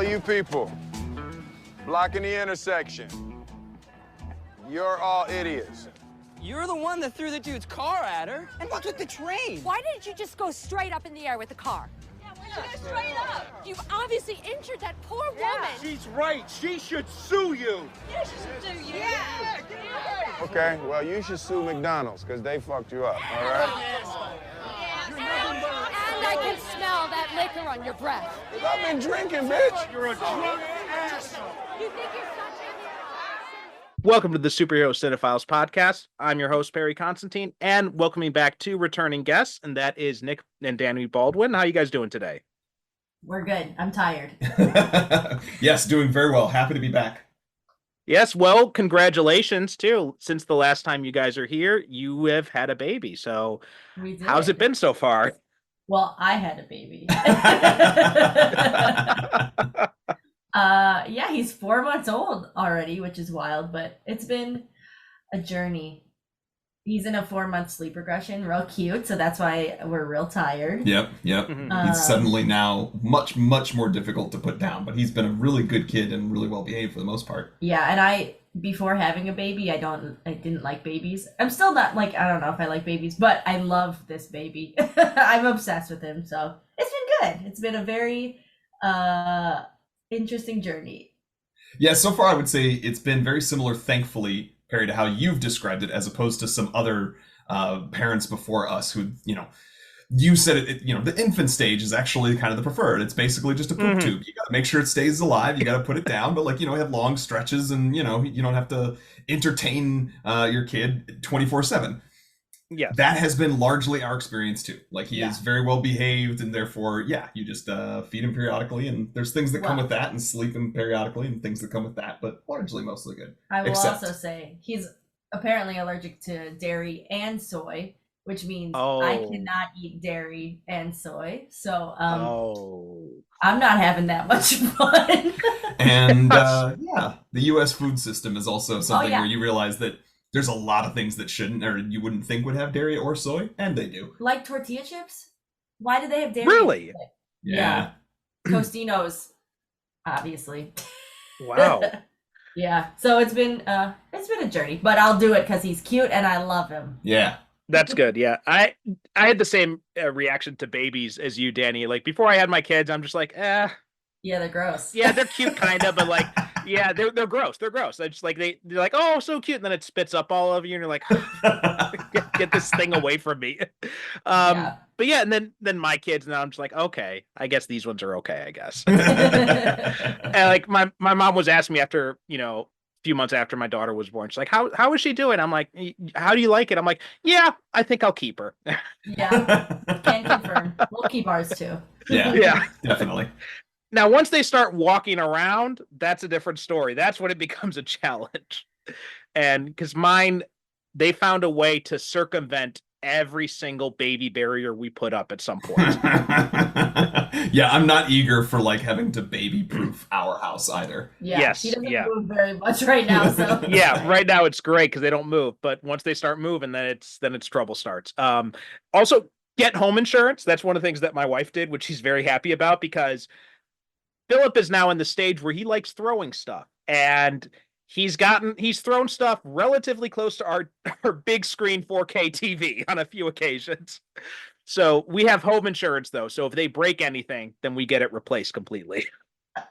you people blocking the intersection, you're all idiots. You're the one that threw the dude's car at her. And what's with the train? Why didn't you just go straight up in the air with the car? Yeah, why don't you go straight up? You've obviously injured that poor woman. She's right. She should sue you. Yeah, she should sue you. Yeah. Okay, well, you should sue McDonald's, because they fucked you up, all right? And I can smell that liquor on your breath. I've been drinking, bitch. You're a drunk asshole. You think you're such a... Welcome to the Superhero Cinephiles podcast. I'm your host, Perry Constantine, and welcoming back two returning guests, and that is Nic and Dani Baldwin. How are you guys doing today? We're good. I'm tired. Yes, doing very well. Happy to be back. Yes, well, congratulations, too. Since the last time you guys are here, you have had a baby. So how's it been so far? Well, I had a baby. Yeah, he's 4 months old already, which is wild, but it's been a journey. He's in a 4-month sleep regression, real cute, so that's why we're real tired. Yep. He's suddenly now much more difficult to put down, but he's been a really good kid and really well behaved for the most part. Yeah, and before having a baby, I didn't like babies. I'm still not I don't know if I like babies, but I love this baby. I'm obsessed with him, so it's been good. It's been a very interesting journey. Yeah, so far I would say it's been very similar, thankfully, Perry, to how you've described it, as opposed to some other parents before us who, you said it, the infant stage is actually kind of the preferred. It's basically just a poop tube. You got to make sure it stays alive. You got to put it down, but have long stretches, and you don't have to entertain your kid 24/7. Yeah, that has been largely our experience too. He is very well behaved, and therefore, you just feed him periodically, and there's things that come with that, and sleep him periodically, and things that come with that, but largely mostly good. I will also say he's apparently allergic to dairy and soy, which means I cannot eat dairy and soy. So I'm not having that much fun. And the U.S. food system is also something where you realize that there's a lot of things that shouldn't, or you wouldn't think would have dairy or soy, and they do. Like tortilla chips? Why do they have dairy? Really? Yeah. Tostinos, obviously. Wow. Yeah. So it's been a journey, but I'll do it because he's cute and I love him. Yeah. That's good. Yeah. I had the same reaction to babies as you, Dani. Before I had my kids, I'm just Yeah, they're gross. Yeah, they're cute, kind of, but yeah, they're gross. They're gross. They're just they're like, oh, so cute, and then it spits up all over you, and you're like, get this thing away from me. But yeah, and then my kids, now I'm just like, okay, I guess these ones are okay, I guess. And my mom was asking me after, a few months after my daughter was born, she's like, how is she doing? I'm like, how do you like it? I'm like, yeah, I think I'll keep her. Yeah, can confirm. We'll keep ours too. Yeah, definitely. Now, once they start walking around, that's a different story. That's when it becomes a challenge. And because mine, they found a way to circumvent every single baby barrier we put up at some point. Yeah, I'm not eager for having to baby-proof our house either. Yeah, yes, he doesn't move very much right now. So yeah, right now it's great because they don't move. But once they start moving, then it's trouble starts. Also, get home insurance. That's one of the things that my wife did, which she's very happy about, because Philip is now in the stage where he likes throwing stuff, and he's thrown stuff relatively close to our big screen 4K TV on a few occasions. So we have home insurance though. So if they break anything, then we get it replaced completely.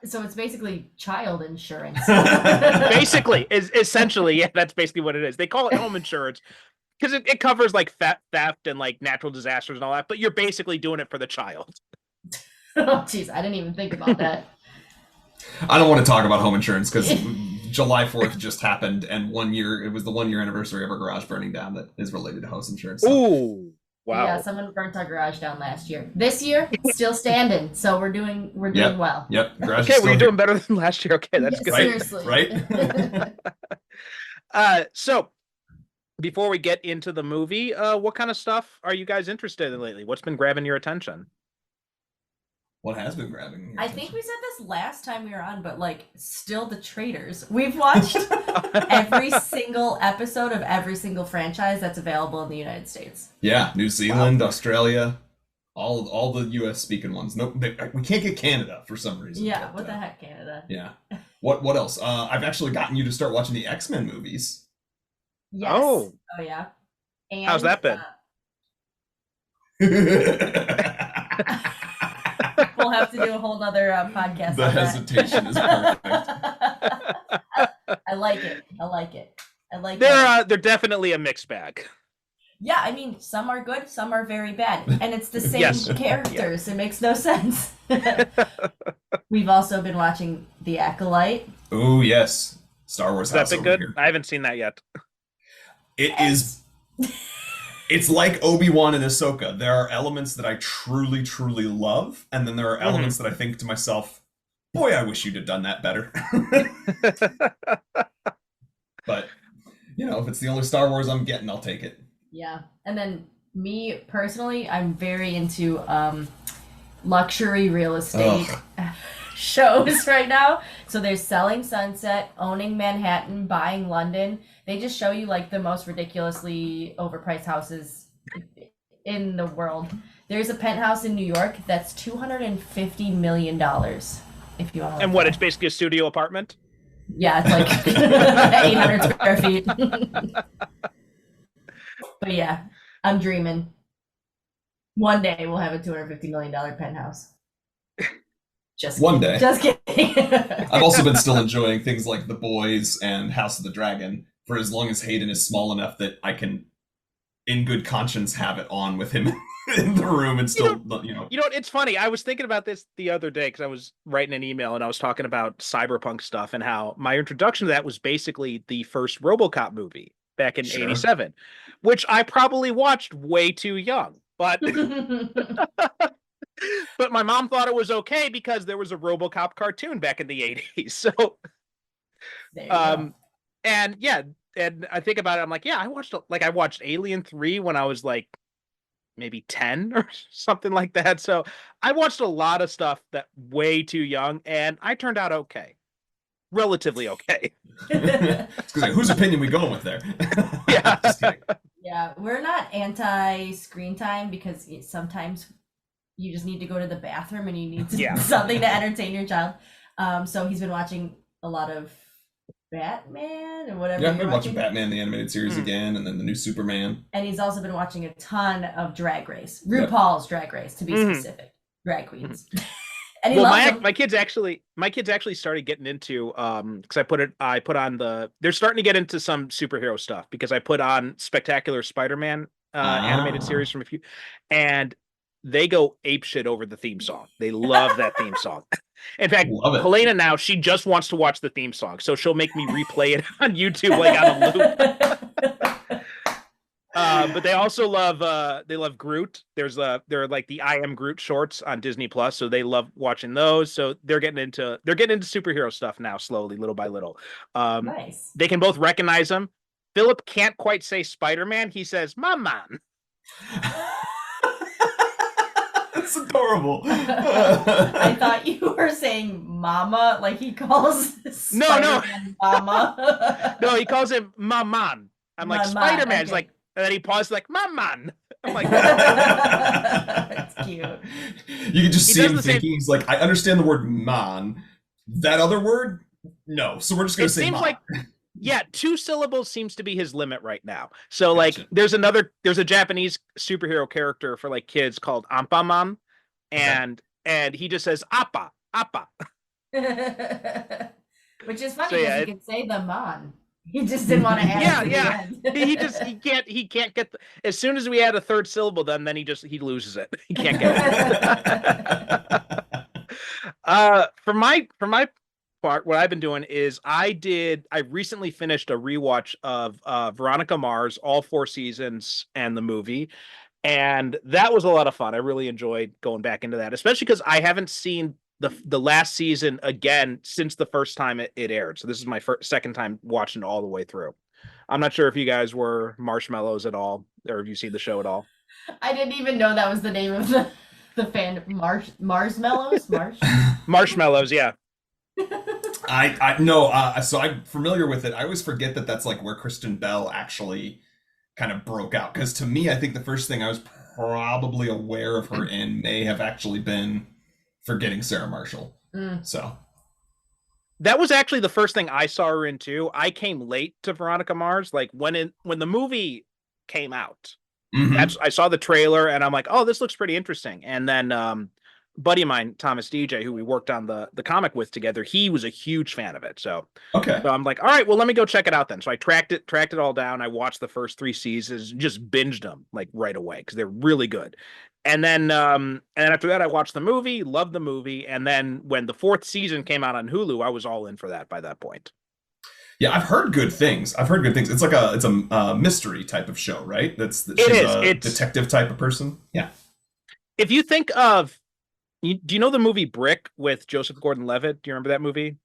So it's basically child insurance. Basically, essentially, yeah, that's basically what it is. They call it home insurance because it covers theft and natural disasters and all that, but you're basically doing it for the child. Oh, jeez, I didn't even think about that. I don't want to talk about home insurance because July 4th just happened, and it was the 1-year anniversary of our garage burning down that is related to house insurance. So. Ooh, wow. Yeah, someone burnt our garage down last year. This year, it's still standing, so we're doing well. Yep. Okay, well, you're doing better than last year. Okay, that's good. Seriously. Right? So before we get into the movie, what kind of stuff are you guys interested in lately? What's been grabbing your attention? What has been grabbing your I attention? think we said this last time we were on, but still The Traitors. We've watched every single episode of every single franchise that's available in the United States. Yeah, New Zealand, Australia. All the U.S. speaking ones. Nope, we can't get Canada for some reason. Yeah, but, what the heck, Canada? Yeah. What else? I've actually gotten you to start watching the X-Men movies. Yes. Oh yeah. And, how's that been? We'll have to do a whole other podcast. The hesitation is perfect. I like it. I like They're definitely a mixed bag. Yeah, I mean, some are good, some are very bad, and it's the same characters. It makes no sense. We've also been watching The Acolyte. Oh yes, Star Wars House. Has that been good? I haven't seen that yet. It's like Obi-Wan and Ahsoka. There are elements that I truly, truly love, and then there are elements that I think to myself, boy, I wish you'd have done that better. But, if it's the only Star Wars I'm getting, I'll take it. Yeah. And then me, personally, I'm very into luxury real estate shows right now. So there's Selling Sunset, Owning Manhattan, Buying London. They just show you like the most ridiculously overpriced houses in the world. There's a penthouse in New York that's $250 million. If you want to. And what? It's basically a studio apartment. Yeah, it's like 800 square feet. But yeah, I'm dreaming. One day we'll have a $250 million penthouse. Just one day. Just kidding. I've also been still enjoying things like The Boys and House of the Dragon for as long as Hayden is small enough that I can, in good conscience, have it on with him in the room and still, it's funny. I was thinking about this the other day because I was writing an email and I was talking about cyberpunk stuff and how my introduction to that was basically the first RoboCop movie back in '87, which I probably watched way too young, but but my mom thought it was okay because there was a RoboCop cartoon back in the '80s. So, and yeah, and I think about it, I'm like, yeah, I watched Alien 3 when I was like maybe 10 or something like that. So I watched a lot of stuff that way too young, and I turned out okay. Relatively okay. Whose opinion we going with there? Yeah. Just kidding. Yeah, we're not anti-screen time because sometimes you just need to go to the bathroom and you need something to entertain your child. So he's been watching a lot of Batman and whatever. Yeah, I've been watching Batman the animated series again, and then the new Superman. And he's also been watching a ton of Drag Race, RuPaul's Drag Race, to be specific, drag queens. And he loves them. my kids actually started getting into because I put on they're starting to get into some superhero stuff because I put on Spectacular Spider-Man animated series from a few, and they go apeshit over the theme song. They love that theme song. In fact, Helena now, she just wants to watch the theme song, so she'll make me replay it on YouTube like on a loop. But they also love Groot. There are like the I Am Groot shorts on Disney Plus, so they love watching those. So they're getting into superhero stuff now, slowly, little by little. Nice. They can both recognize them. Philip can't quite say Spider-Man. He says "Mama." That's adorable. I thought you were saying "Mama," like he calls Spider-Man Mama. No, he calls him Maman. I'm like, Spider-Man's like. And then he paused like, "Maman." I'm like, that's cute. You can just see him thinking, he's like, I understand the word man. That other word? No. So we're just going to say man. Like, yeah, 2 syllables seems to be his limit right now. So like, there's a Japanese superhero character for like kids called Ampaman. And he just says, "Appa, appa." Which is funny because he could say the man. He just didn't want to add it to the end. he can't get as soon as we add a third syllable, then he loses it. He can't get it. For my part, what I've been doing is I recently finished a rewatch of Veronica Mars, all 4 seasons and the movie. And that was a lot of fun. I really enjoyed going back into that, especially because I haven't seen the last season again since the first time it aired. So this is my second time watching it all the way through. I'm not sure if you guys were marshmallows at all, or have you seen the show at all? I didn't even know that was the name of the fan. Marshmallows? Marshmallows, yeah. I know. So I'm familiar with it. I always forget that that's like where Kristen Bell actually kind of broke out. Because to me, I think the first thing I was probably aware of her in may have actually been Forgetting Sarah Marshall. So that was actually the first thing I saw her in too. I came late to Veronica Mars. Like when the movie came out, I saw the trailer and I'm like, oh, this looks pretty interesting. And then buddy of mine, Thomas DJ, who we worked on the comic with together, he was a huge fan of it. So I'm like, all right, well, let me go check it out then. So I tracked it all down. I watched the first 3 seasons, just binged them like right away because they're really good. And then after that, I watched the movie, loved the movie, and then when the 4th season came out on Hulu, I was all in for that by that point. Yeah, I've heard good things. It's like a mystery type of show, right? She's a detective type of person. Yeah. If you think of, do you know the movie Brick with Joseph Gordon-Levitt? Do you remember that movie?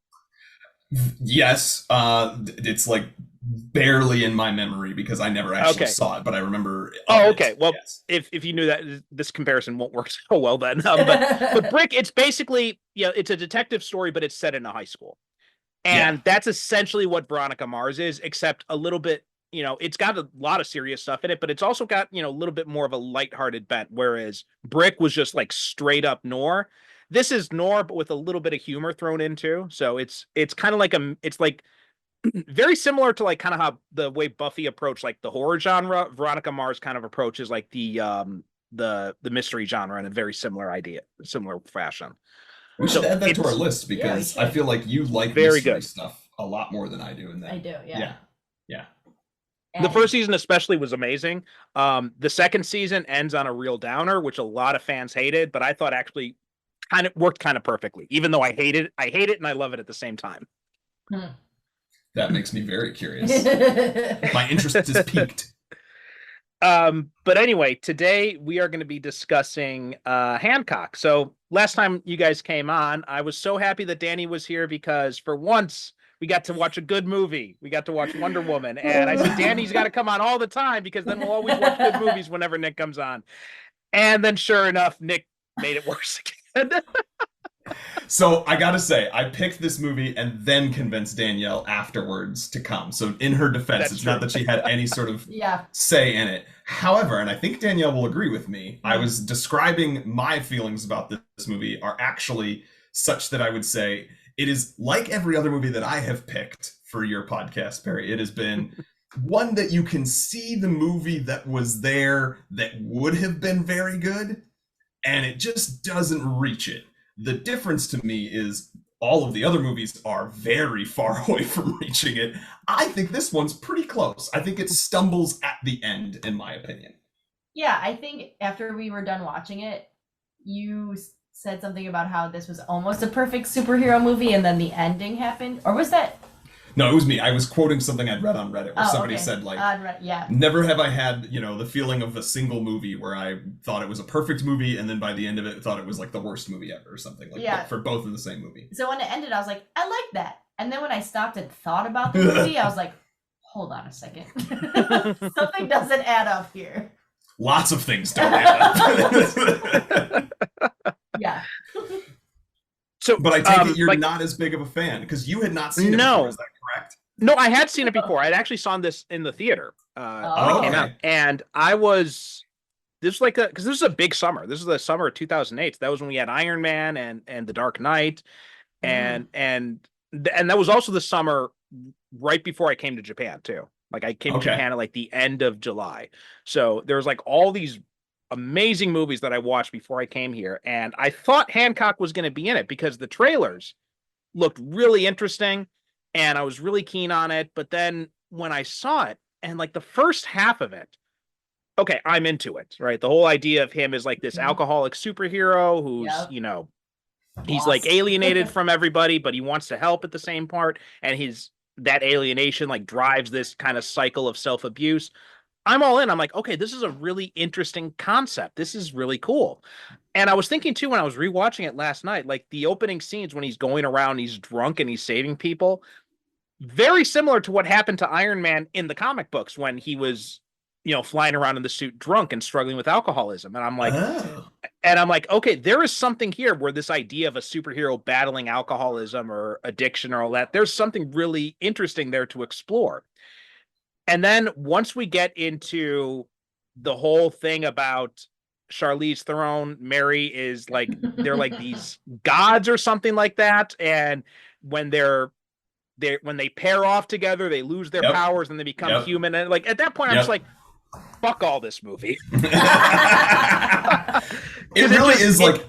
Yes. It's like barely in my memory because I never actually saw it, but I remember. Okay. Well, yes. if you knew that, this comparison won't work so well then. But Brick, it's basically, it's a detective story, but it's set in a high school. And that's essentially what Veronica Mars is, except a little bit, it's got a lot of serious stuff in it, but it's also got, a little bit more of a lighthearted bent, whereas Brick was just like straight up noir. This is noir, but with a little bit of humor thrown into. So it's kind of like it's like very similar to like kind of how the way Buffy approached like the horror genre. Veronica Mars kind of approaches like the mystery genre in a very similar fashion. We should add that to our list because I feel like you like mystery stuff a lot more than I do. In that, I do, yeah. The first season especially was amazing. The 2nd season ends on a real downer, which a lot of fans hated, but I thought actually kind of worked kind of perfectly. Even though I hate it and I love it at the same time. That makes me very curious. My interest is piqued. But anyway, today we are going to be discussing Hancock. So last time you guys came on, I was so happy that Dani was here because for once we got to watch a good movie. We got to watch Wonder Woman. And I said, Dani's got to come on all the time because then we'll always watch good movies whenever Nic comes on. And then sure enough, Nic made it worse again. So I gotta say, I picked this movie and then convinced Danielle afterwards to come. So in her defense, it's not that she had any sort of say in it. However, and I think Danielle will agree with me, I was describing my feelings about this movie are actually such that I would say it is like every other movie that I have picked for your podcast, Perry. It has been one that you can see the movie that was there that would have been very good, and it just doesn't reach it. The difference to me is all of the other movies are very far away from reaching it. I think this one's pretty close. I think it stumbles at the end, in my opinion. Yeah, I think after we were done watching it, you said something about how this was almost a perfect superhero movie and then the ending happened. Or was that... No, it was me. I was quoting something I'd read on Reddit where somebody said, like, never have I had, the feeling of a single movie where I thought it was a perfect movie and then by the end of it thought it was like the worst movie ever or something like that for both in the same movie. So when it ended, I was like, I like that. And then when I stopped and thought about the movie, I was like, hold on a second. Something doesn't add up here. Lots of things don't add up. Yeah. So, but I take it you're not as big of a fan because you had not seen it before. Is that correct? No, I had seen it before. I'd actually saw this in the theater when it came out, and this was like because this was a big summer. This is the summer of 2008. So that was when we had Iron Man and The Dark Knight, and that was also the summer right before I came to Japan too. Like I came to Japan at like the end of July, so there was like all these amazing movies that I watched before I came here, and I thought Hancock was going to be in it because the trailers looked really interesting and I was really keen on it. But then when I saw it and like the first half of it, okay, I'm into it, right? The whole idea of him is like this alcoholic superhero who's, he's like alienated from everybody, but he wants to help at the same part. And that alienation like drives this kind of cycle of self-abuse. I'm all in. I'm like, okay, this is a really interesting concept. This is really cool. And I was thinking too, when I was rewatching it last night, like the opening scenes when he's going around, he's drunk and he's saving people, very similar to what happened to Iron Man in the comic books when he was, flying around in the suit drunk and struggling with alcoholism. And I'm like, okay, there is something here where this idea of a superhero battling alcoholism or addiction or all that, there's something really interesting there to explore. And then once we get into the whole thing about Charlize Theron, Mary is like, they're like these gods or something like that. And when when they pair off together, they lose their powers and they become human. And like at that point, I'm just like, fuck all this movie. It really is like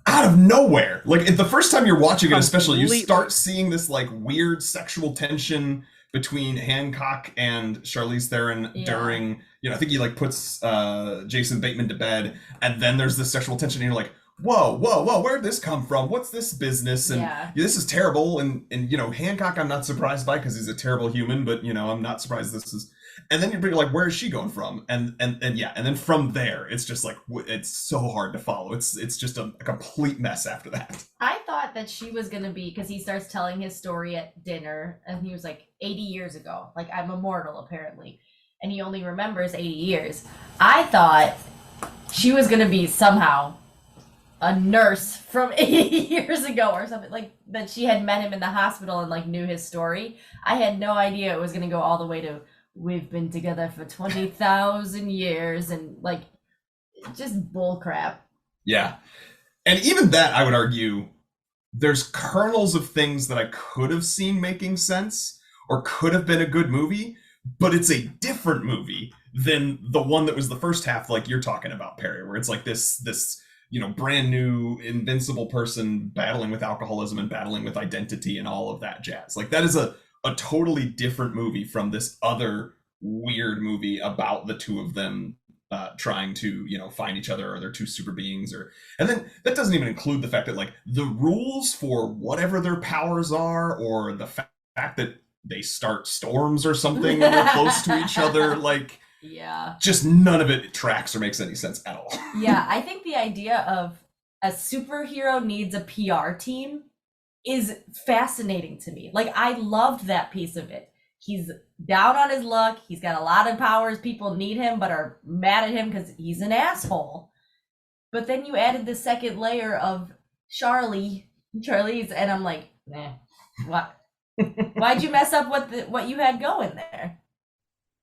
out of nowhere. Like the first time you're watching it, especially, you start seeing this like weird sexual tension between Hancock and Charlize Theron during, I think he like puts Jason Bateman to bed, and then there's this sexual tension, and you're like, whoa, where'd this come from? What's this business? And this is terrible. And Hancock, I'm not surprised by because he's a terrible human, but I'm not surprised this is. And then you're like, where is she going from? And then from there, it's just like, it's so hard to follow. It's just a complete mess after that. I thought that she was gonna be, because he starts telling his story at dinner, and he was like 80 years ago. Like, I'm immortal apparently, and he only remembers 80 years. I thought she was gonna be somehow a nurse from 80 years ago or something, like that she had met him in the hospital and like knew his story. I had no idea it was gonna go all the way to, we've been together for 20,000 years, and like just bull crap. Yeah. And even that, I would argue, there's kernels of things that I could have seen making sense or could have been a good movie, but it's a different movie than the one that was the first half, like you're talking about, Perry, where it's like this brand new invincible person battling with alcoholism and battling with identity and all of that jazz. Like that is a totally different movie from this other weird movie about the two of them trying to find each other, or they're two super beings, and then that doesn't even include the fact that like the rules for whatever their powers are, or the fact that they start storms or something when they're close to each other, like just none of it tracks or makes any sense at all. I think the idea of a superhero needs a PR team is fascinating to me. Like, I loved that piece of it. He's down on his luck. He's got a lot of powers. People need him, but are mad at him because he's an asshole. But then you added the second layer of Charlize, and I'm like, what? Why'd you mess up what you had going there?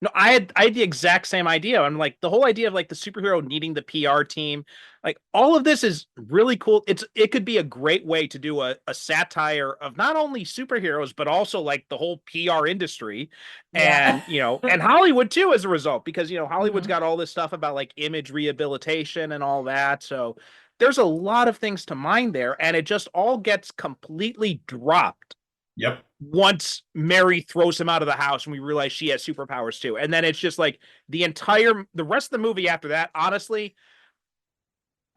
No, I had the exact same idea. I'm like, the whole idea of like the superhero needing the PR team, like all of this is really cool. It could be a great way to do a satire of not only superheroes, but also like the whole PR industry and, and Hollywood too, as a result, because, Hollywood's got all this stuff about like image rehabilitation and all that. So there's a lot of things to mine there, and it just all gets completely dropped. Yep. Once Mary throws him out of the house and we realize she has superpowers too. And then it's just like the rest of the movie after that, honestly,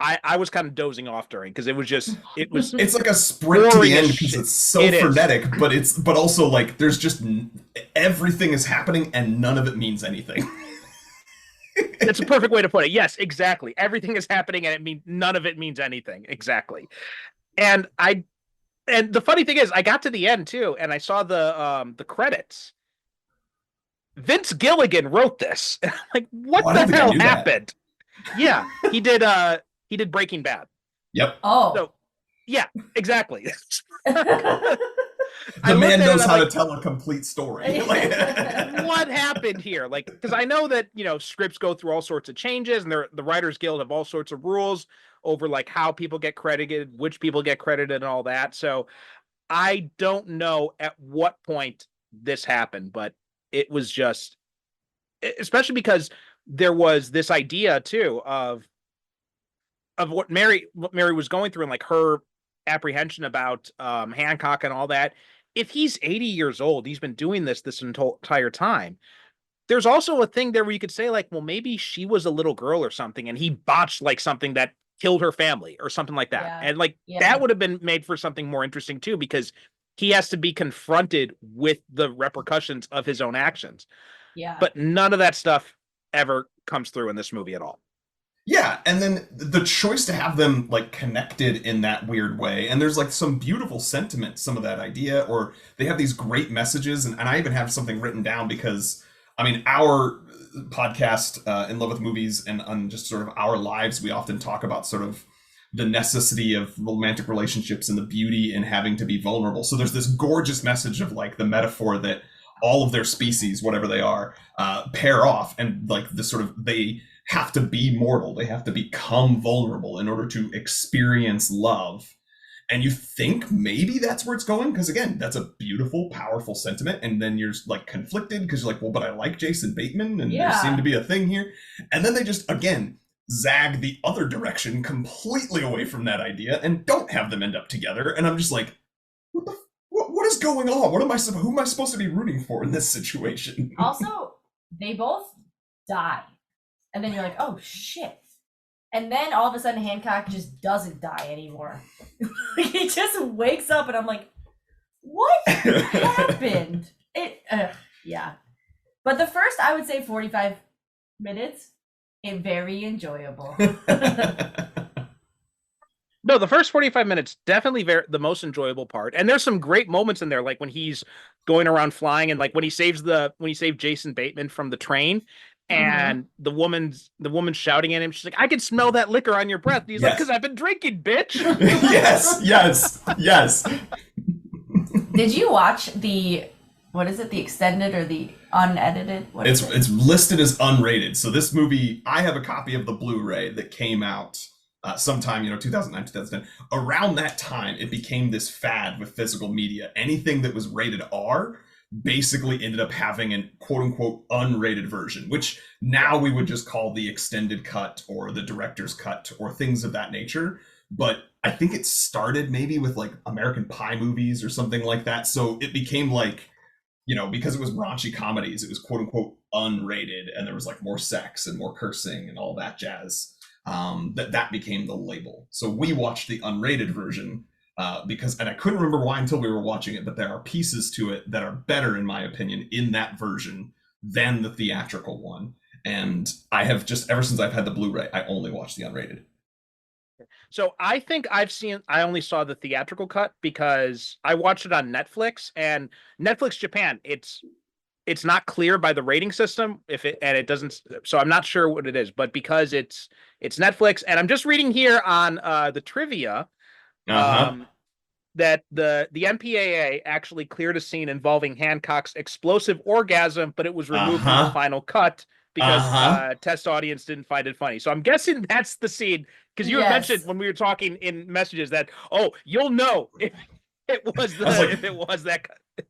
I was kind of dozing off during, because it's like a sprint to the end because it's so frenetic, but also like there's just everything is happening and none of it means anything. That's a perfect way to put it. Yes, exactly. Everything is happening and none of it means anything. Exactly. And the funny thing is, I got to the end too, and I saw the credits. Vince Gilligan wrote this. And I'm like, what the hell happened? Yeah, he did Breaking Bad. Yep. Oh. So, yeah, exactly. The man knows how to tell a complete story. What happened here? Like, because I know that scripts go through all sorts of changes, and the Writers Guild have all sorts of rules over like how people get credited, which people get credited, and all that. So I don't know at what point this happened, but it was just, especially because there was this idea too of what Mary was going through, and like her apprehension about Hancock and all that. If he's 80 years old, he's been doing this entire time. There's also a thing there where you could say like, well, maybe she was a little girl or something, and he botched like something that killed her family or something like that. Yeah. And like that would have been made for something more interesting too, because he has to be confronted with the repercussions of his own actions. Yeah. But none of that stuff ever comes through in this movie at all. Yeah, and then the choice to have them like connected in that weird way, and there's like some beautiful sentiment, some of that idea, or they have these great messages, and I even have something written down because, I mean, our podcast, In Love with Movies, and on just sort of our lives, we often talk about sort of the necessity of romantic relationships and the beauty in having to be vulnerable. So there's this gorgeous message of like the metaphor that all of their species, whatever they are, pair off, and like the sort of they have to be mortal. They have to become vulnerable in order to experience love. And you think maybe that's where it's going, because again, that's a beautiful, powerful sentiment. And then you're like conflicted because you're like, well, but I like Jason Bateman, and there seemed to be a thing here. And then they just again zag the other direction completely away from that idea and don't have them end up together. And I'm just like, what is going on? Who am I supposed to be rooting for in this situation? Also, they both die, and then you're like, oh shit. And then all of a sudden, Hancock just doesn't die anymore. He just wakes up, and I'm like, what happened? Yeah. But the first, I would say 45 minutes, very enjoyable. No, the first 45 minutes, definitely the most enjoyable part. And there's some great moments in there, like when he's going around flying and like when he saved Jason Bateman from the train. And the woman's shouting at him. She's like, I can smell that liquor on your breath. And he's like, because I've been drinking, bitch. yes. Did you watch the extended or the unedited? It's listed as unrated. So this movie, I have a copy of the Blu-ray that came out sometime, 2009, 2010. Around that time, it became this fad with physical media. Anything that was rated R basically ended up having an quote-unquote unrated version, which now we would just call the extended cut or the director's cut or things of that nature. But I think it started maybe with like American Pie movies or something like that. So it became like, because it was raunchy comedies, it was quote-unquote unrated, and there was like more sex and more cursing and all that jazz. That became the label. So we watched the unrated version and I couldn't remember why until we were watching it, but there are pieces to it that are better, in my opinion, in that version than the theatrical one. And I have just, ever since I've had the Blu-ray, I only watched the unrated. So I think I only saw the theatrical cut because I watched it on Netflix, and Netflix Japan, it's not clear by the rating system it doesn't, so I'm not sure what it is, but because it's Netflix, and I'm just reading here on the trivia, that the MPAA actually cleared a scene involving Hancock's explosive orgasm, but it was removed from the final cut because test audience didn't find it funny. So I'm guessing that's the scene, because you had mentioned when we were talking in messages that, you'll know if it was that cut.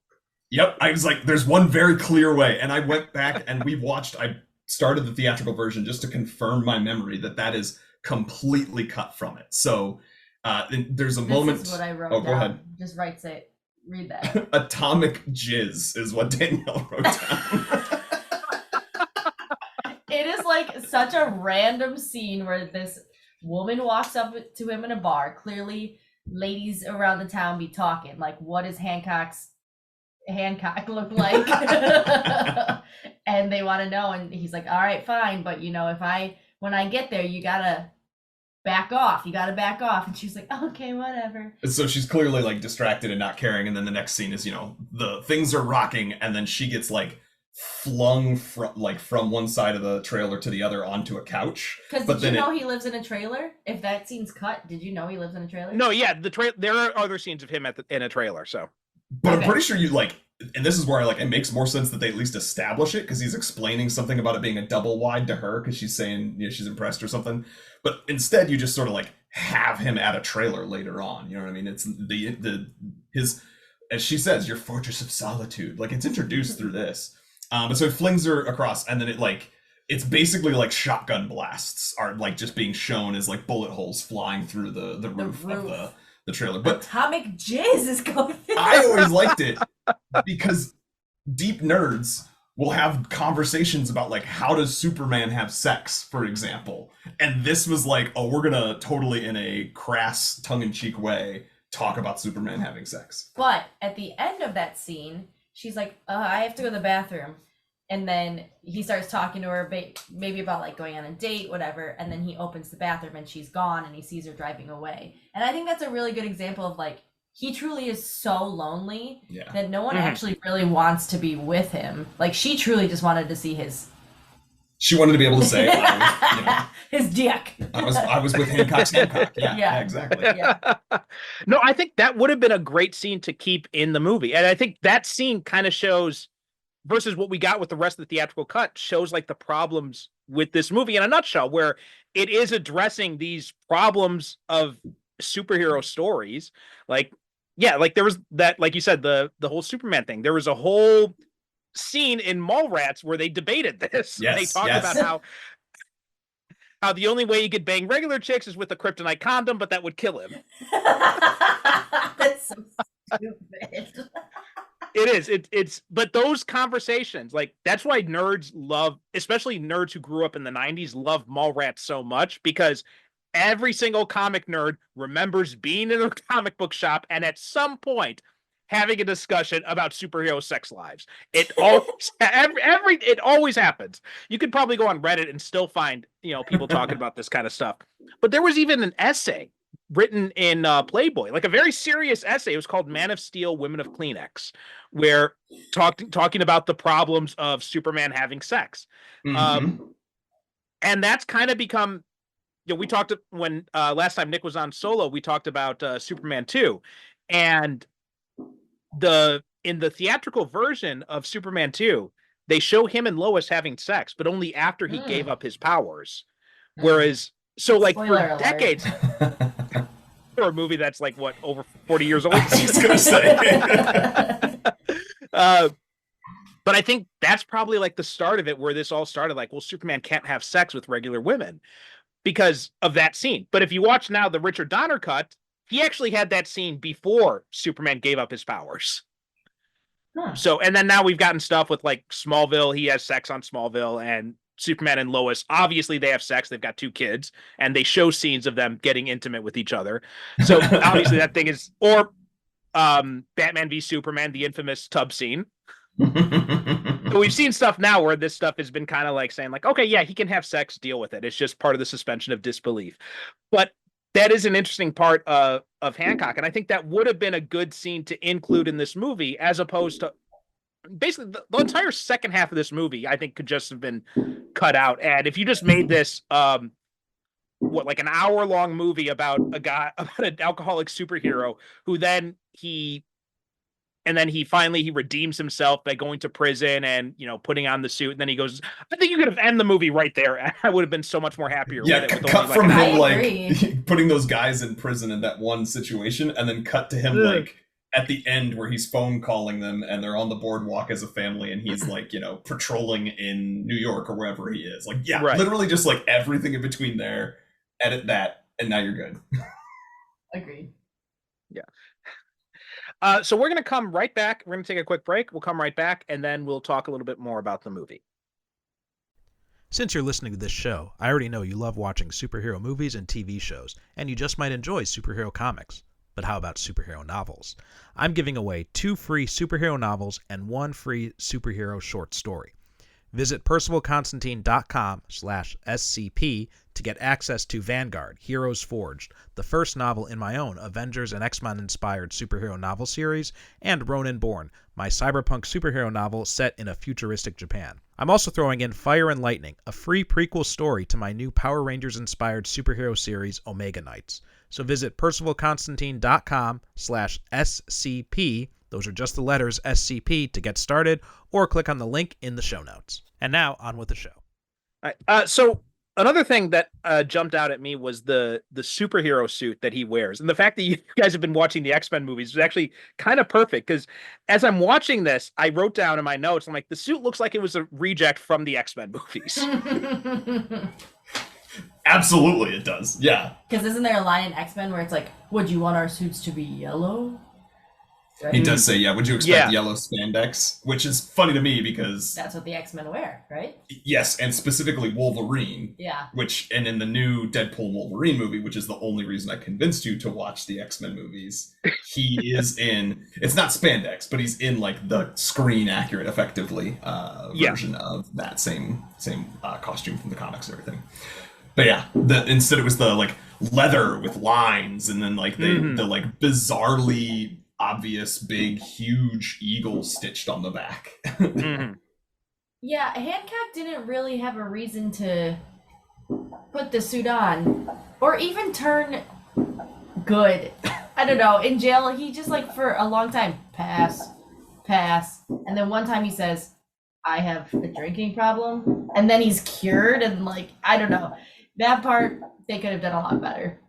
Yep, I was like, there's one very clear way, and I went back and I started the theatrical version just to confirm my memory that is completely cut from it. So there's a moment. This is what I wrote down. Go ahead. Just read that. Atomic jizz is what Danielle wrote down. It is like such a random scene where this woman walks up to him in a bar. Clearly, ladies around the town be talking. Like, what does Hancock look like? And they want to know. And he's like, all right, fine. But, when I get there, you gotta back off. And she's like, okay, whatever. So she's clearly like distracted and not caring. And then the next scene is, the things are rocking. And then she gets like flung from one side of the trailer to the other onto a couch. Because did you know he lives in a trailer? If that scene's cut, did you know he lives in a trailer? No, yeah, there are other scenes of him in a trailer. So, but okay. I'm pretty sure and this is where it makes more sense that they at least establish it, because he's explaining something about it being a double wide to her because she's saying she's impressed or something. But instead, you just sort of like have him at a trailer later on. You know what I mean? It's his, as she says, your fortress of solitude. Like, it's introduced through this. But so he flings her across, and then it's basically like shotgun blasts are like just being shown as like bullet holes flying through the roof of the trailer. But atomic jizz is going. I always liked it because deep nerds will have conversations about like, how does Superman have sex, for example. And this was like, we're gonna totally, in a crass, tongue-in-cheek way, talk about Superman having sex. But at the end of that scene, she's like, I have to go to the bathroom. And then he starts talking to her maybe about like going on a date, whatever. And then he opens the bathroom and she's gone and he sees her driving away. And I think that's a really good example of like, he truly is so lonely that no one actually really wants to be with him. Like, she truly just wanted to see she wanted to be able to say, his dick. I was with Hancock's Hancock. Yeah, exactly. Yeah. No, I think that would have been a great scene to keep in the movie. And I think that scene kind of shows, versus what we got with the rest of the theatrical cut, shows like the problems with this movie in a nutshell, where it is addressing these problems of superhero stories. Like, yeah, like there was that, like you said, the whole Superman thing. There was a whole scene in Mallrats where they debated this. Yes, they talked about how the only way you could bang regular chicks is with a kryptonite condom, but that would kill him. That's so stupid. It is. It's but those conversations, like, that's why nerds love, especially nerds who grew up in the 90s, love Mallrats so much, because every single comic nerd remembers being in a comic book shop and at some point having a discussion about superhero sex lives. It always it always happens. You could probably go on Reddit and still find, people talking about this kind of stuff. But there was even an essay written in Playboy, like a very serious essay. It was called "Man of Steel, Women of Kleenex," where talking about the problems of Superman having sex. And that's kind of become, we talked when last time Nick was on Solo, we talked about Superman 2, and in the theatrical version of Superman 2, they show him and Lois having sex, but only after he gave up his powers. Whereas, so like Spoiler for decades, for a movie that's like what, over 40 years old. I was just gonna say. But I think that's probably like the start of it, where this all started. Like, well, Superman can't have sex with regular women because of that scene. But if you watch now the Richard Donner cut, he actually had that scene before Superman gave up his powers. So, and then now we've gotten stuff with like Smallville. He has sex on Smallville, and Superman and Lois, obviously they have sex. They've got 2 kids, and they show scenes of them getting intimate with each other. So obviously that thing is, or Batman v Superman, the infamous tub scene. But we've seen stuff now where this stuff has been kind of like saying like, okay, yeah, he can have sex, deal with it. It's just part of the suspension of disbelief. But that is an interesting part of Hancock. And I think that would have been a good scene to include in this movie, as opposed to basically the entire second half of this movie, I think could just have been cut out. And if you just made this, like an hour-long movie about an alcoholic superhero who then he finally redeems himself by going to prison and, putting on the suit. And then he goes, I think you could have ended the movie right there. I would have been so much more happier with it. Cut from him, like, putting those guys in prison in that one situation, and then cut to him, like, at the end where he's phone calling them and they're on the boardwalk as a family and he's, like, patrolling in New York or wherever he is. Like, yeah, right. Literally just, like, everything in between there, edit that, and now you're good. Agreed. Yeah. So we're going to come right back. We're going to take a quick break. We'll come right back, and then we'll talk a little bit more about the movie. Since you're listening to this show, I already know you love watching superhero movies and TV shows, and you just might enjoy superhero comics. But how about superhero novels? I'm giving away 2 free superhero novels and 1 free superhero short story. Visit percivalconstantine.com/SCP to get access to Vanguard, Heroes Forged, the first novel in my own Avengers and X-Men inspired superhero novel series, and Ronin Born, my cyberpunk superhero novel set in a futuristic Japan. I'm also throwing in Fire and Lightning, a free prequel story to my new Power Rangers inspired superhero series Omega Knights. So visit percivalconstantine.com/SCP, those are just the letters SCP, to get started, or click on the link in the show notes. And now, on with the show. All right. So another thing that jumped out at me was the superhero suit that he wears. And the fact that you guys have been watching the X-Men movies is actually kind of perfect, because as I'm watching this, I wrote down in my notes, I'm like, the suit looks like it was a reject from the X-Men movies. Absolutely, it does. Yeah. Because isn't there a line in X-Men where it's like, would you want our suits to be yellow? Right? He does say, yeah, would you expect yellow spandex? Which is funny to me because that's what the X-Men wear, right? Yes, and specifically Wolverine. Yeah. And in the new Deadpool Wolverine movie, which is the only reason I convinced you to watch the X-Men movies, he is in, it's not spandex, but he's in like the screen accurate, effectively, version of that same costume from the comics and everything. But yeah, instead it was the like leather with lines, and then like the like bizarrely obvious big huge eagle stitched on the back. Yeah, Hancock didn't really have a reason to put the suit on or even turn good. I don't know. In jail, he just like for a long time pass, and then one time he says, I have a drinking problem, and then he's cured, and like, I don't know. That part, they could have done a lot better.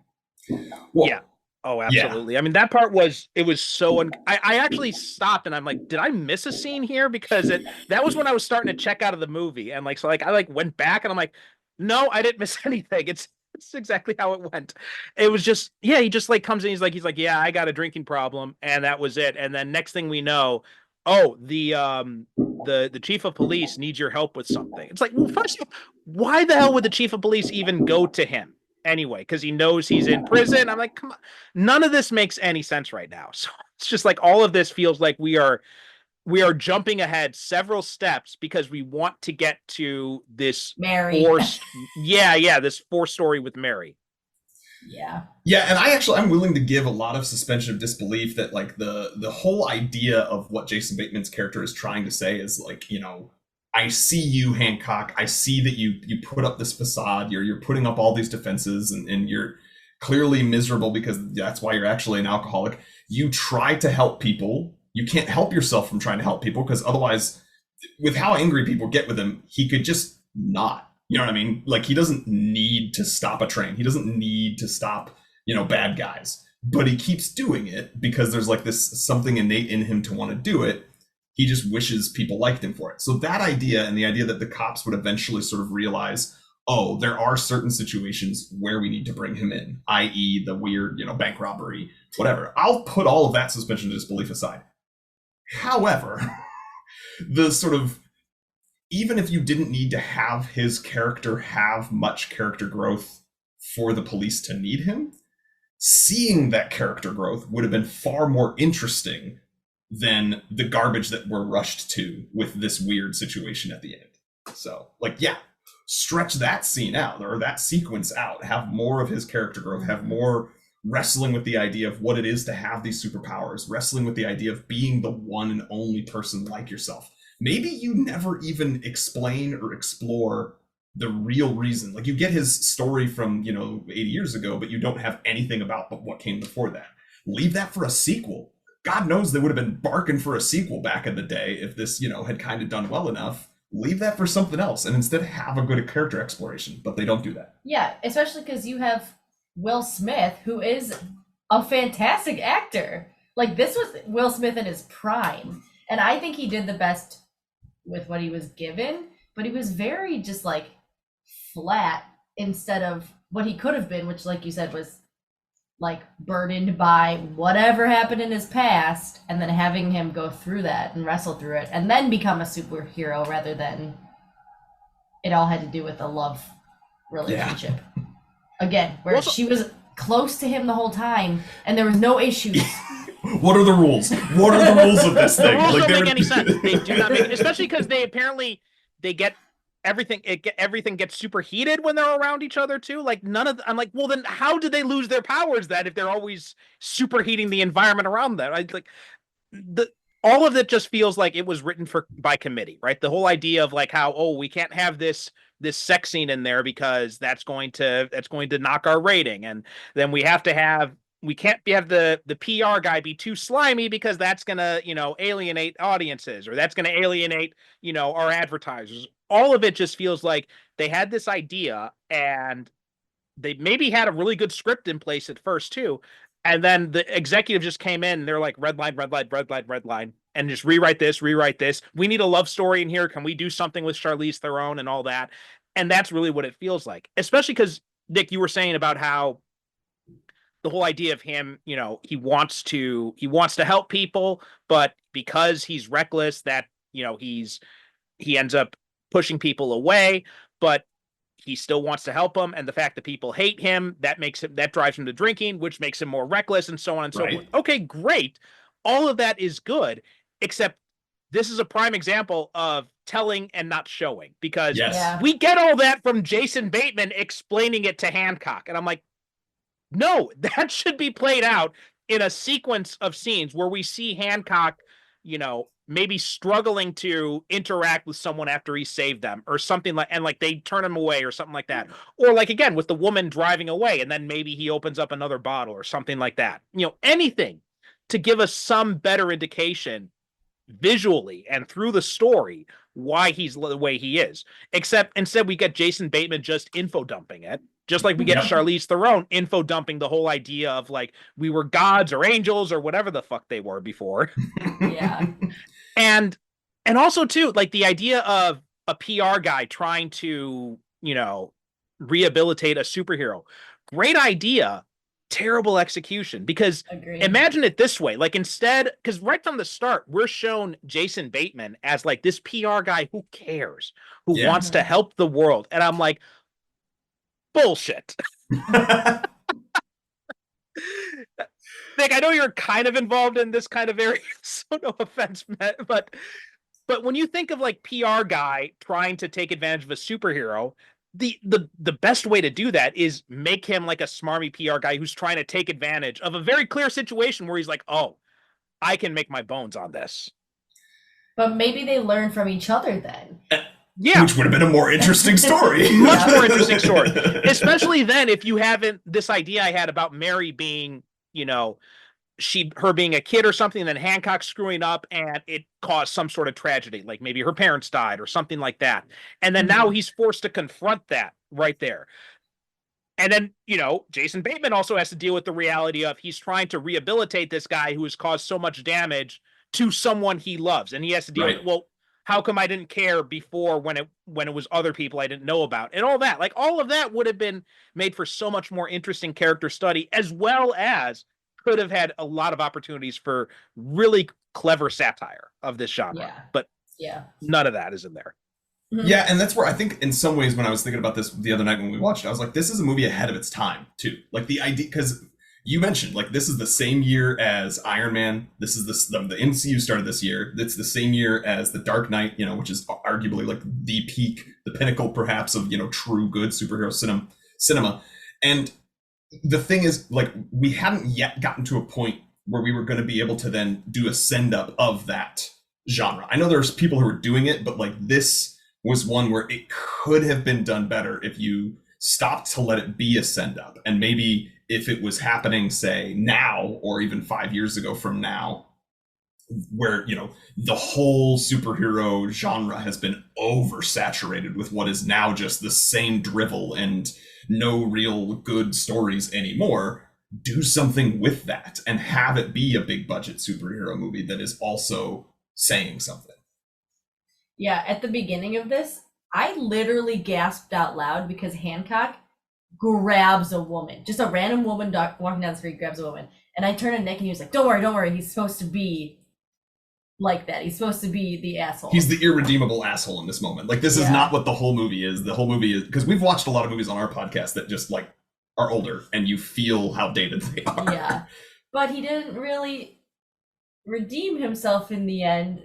Well, yeah. Oh, absolutely. Yeah. I mean, that part was so. I actually stopped and I'm like, did I miss a scene here? Because that was when I was starting to check out of the movie, and like, so like I like went back and I'm like, no, I didn't miss anything. It's exactly how it went. It was just, yeah, he just like comes in, he's like, yeah, I got a drinking problem, and that was it. And then next thing we know, oh, the chief of police needs your help with something. It's like, well, first of all, why the hell would the chief of police even go to him anyway? Because he knows he's in prison. I'm like, come on, none of this makes any sense right now. So it's just like all of this feels like we are jumping ahead several steps because we want to get to this Mary. This forced story with Mary. Yeah, and I'm willing to give a lot of suspension of disbelief that like the whole idea of what Jason Bateman's character is trying to say is like, you know, I see you, Hancock. I see that you put up this facade. You're putting up all these defenses, and you're clearly miserable because that's why you're actually an alcoholic. You try to help people. You can't help yourself from trying to help people because otherwise, with how angry people get with him, he could just not. You know what I mean? Like, he doesn't need to stop a train. He doesn't need to stop, you know, bad guys. But he keeps doing it because there's like this something innate in him to want to do it. He just wishes people liked him for it. So that idea, and the idea that the cops would eventually sort of realize, oh, there are certain situations where we need to bring him in, i.e. the weird, you know, bank robbery, whatever. I'll put all of that suspension of disbelief aside. However, the sort of, even if you didn't need to have his character have much character growth for the police to need him, seeing that character growth would have been far more interesting than the garbage that we're rushed to with this weird situation at the end. So, like, yeah, stretch that scene out or that sequence out, have more of his character growth, have more wrestling with the idea of what it is to have these superpowers, wrestling with the idea of being the one and only person like yourself. Maybe you never even explain or explore the real reason. Like, you get his story from, you know, 80 years ago, but you don't have anything about what came before that. Leave that for a sequel. God knows they would have been barking for a sequel back in the day if this, you know, had kind of done well enough. Leave that for something else and instead have a good character exploration, but they don't do that. Yeah, especially because you have Will Smith, who is a fantastic actor. Like, this was Will Smith in his prime, and I think he did the best with what he was given, but he was very just like flat instead of what he could have been, which, like you said, was like burdened by whatever happened in his past, and then having him go through that and wrestle through it and then become a superhero rather than it all had to do with a love relationship. Yeah. Again, where she was close to him the whole time and there was no issues. What are the rules? What are the rules of this thing? The rules don't make any sense. They do not make, especially because they get everything. Everything gets superheated when they're around each other too. Like, I'm like, well, then how did they lose their powers then if they're always superheating the environment around them? All of it just feels like it was written by committee, right? The whole idea of like how, oh, we can't have this sex scene in there because that's going to knock our rating, and then we can't have the PR guy be too slimy because that's going to, you know, alienate audiences, or that's going to alienate, you know, our advertisers. All of it just feels like they had this idea and they maybe had a really good script in place at first too. And then the executive just came in and they're like, red line, and just rewrite this. We need a love story in here. Can we do something with Charlize Theron and all that? And that's really what it feels like, especially because, Nick, you were saying about how the whole idea of him, you know, he wants to help people, but because he's reckless, that, you know, he ends up pushing people away, but he still wants to help them. And the fact that people hate him, that drives him to drinking, which makes him more reckless, and so on and so forth. Okay, great. All of that is good, except this is a prime example of telling and not showing, because we get all that from Jason Bateman explaining it to Hancock. And I'm like, no, that should be played out in a sequence of scenes where we see Hancock, you know, maybe struggling to interact with someone after he saved them or something like, and like they turn him away or something like that. Or like, again, with the woman driving away and then maybe he opens up another bottle or something like that. You know, anything to give us some better indication visually and through the story why he's the way he is. Except instead we get Jason Bateman just info dumping it. Just like we get Charlize Theron info dumping the whole idea of like we were gods or angels or whatever the fuck they were before. Yeah. And also too, like the idea of a PR guy trying to, you know, rehabilitate a superhero. Great idea, terrible execution. Because imagine it this way, like instead, because right from the start, we're shown Jason Bateman as like this PR guy who cares, who wants to help the world. And I'm like, bullshit. Nick, I know you're kind of involved in this kind of area, so no offense, but when you think of like PR guy trying to take advantage of a superhero, the best way to do that is make him like a smarmy PR guy who's trying to take advantage of a very clear situation where he's like, oh, I can make my bones on this. But maybe they learn from each other then. Yeah. Which would have been a more interesting story. Much more interesting story. Especially then if you haven't, this idea I had about Mary being, you know, her being a kid or something, and then Hancock screwing up and it caused some sort of tragedy, like maybe her parents died or something like that. And then now he's forced to confront that right there. And then, you know, Jason Bateman also has to deal with the reality of he's trying to rehabilitate this guy who has caused so much damage to someone he loves. And he has to deal with, well, how come I didn't care before when it was other people I didn't know about and all that? Like all of that would have been made for so much more interesting character study, as well as could have had a lot of opportunities for really clever satire of this genre. But none of that is in there. Yeah, and that's where I think in some ways when I was thinking about this the other night when we watched it, I was like, this is a movie ahead of its time too. Like the idea, because you mentioned like this is the same year as Iron Man. This is the MCU started this year. It's the same year as The Dark Knight, you know, which is arguably like the peak, the pinnacle perhaps of, you know, true good superhero cinema. And the thing is, like, we hadn't yet gotten to a point where we were going to be able to then do a send up of that genre. I know there's people who are doing it, but like this was one where it could have been done better if you stopped to let it be a send up. And maybe if it was happening, say, now or even 5 years ago from now, where, you know, the whole superhero genre has been oversaturated with what is now just the same drivel and no real good stories anymore, do something with that and have it be a big budget superhero movie that is also saying something. Yeah, at the beginning of this, I literally gasped out loud because Hancock grabs a woman, just a random woman walking down the street, grabs a woman. And I turned to Nick and he was like, don't worry, he's supposed to be like that. He's supposed to be the asshole. He's the irredeemable asshole in this moment. Like, this is not what the whole movie is. The whole movie is, because we've watched a lot of movies on our podcast that just like are older and you feel how dated they are. Yeah, but he didn't really redeem himself in the end.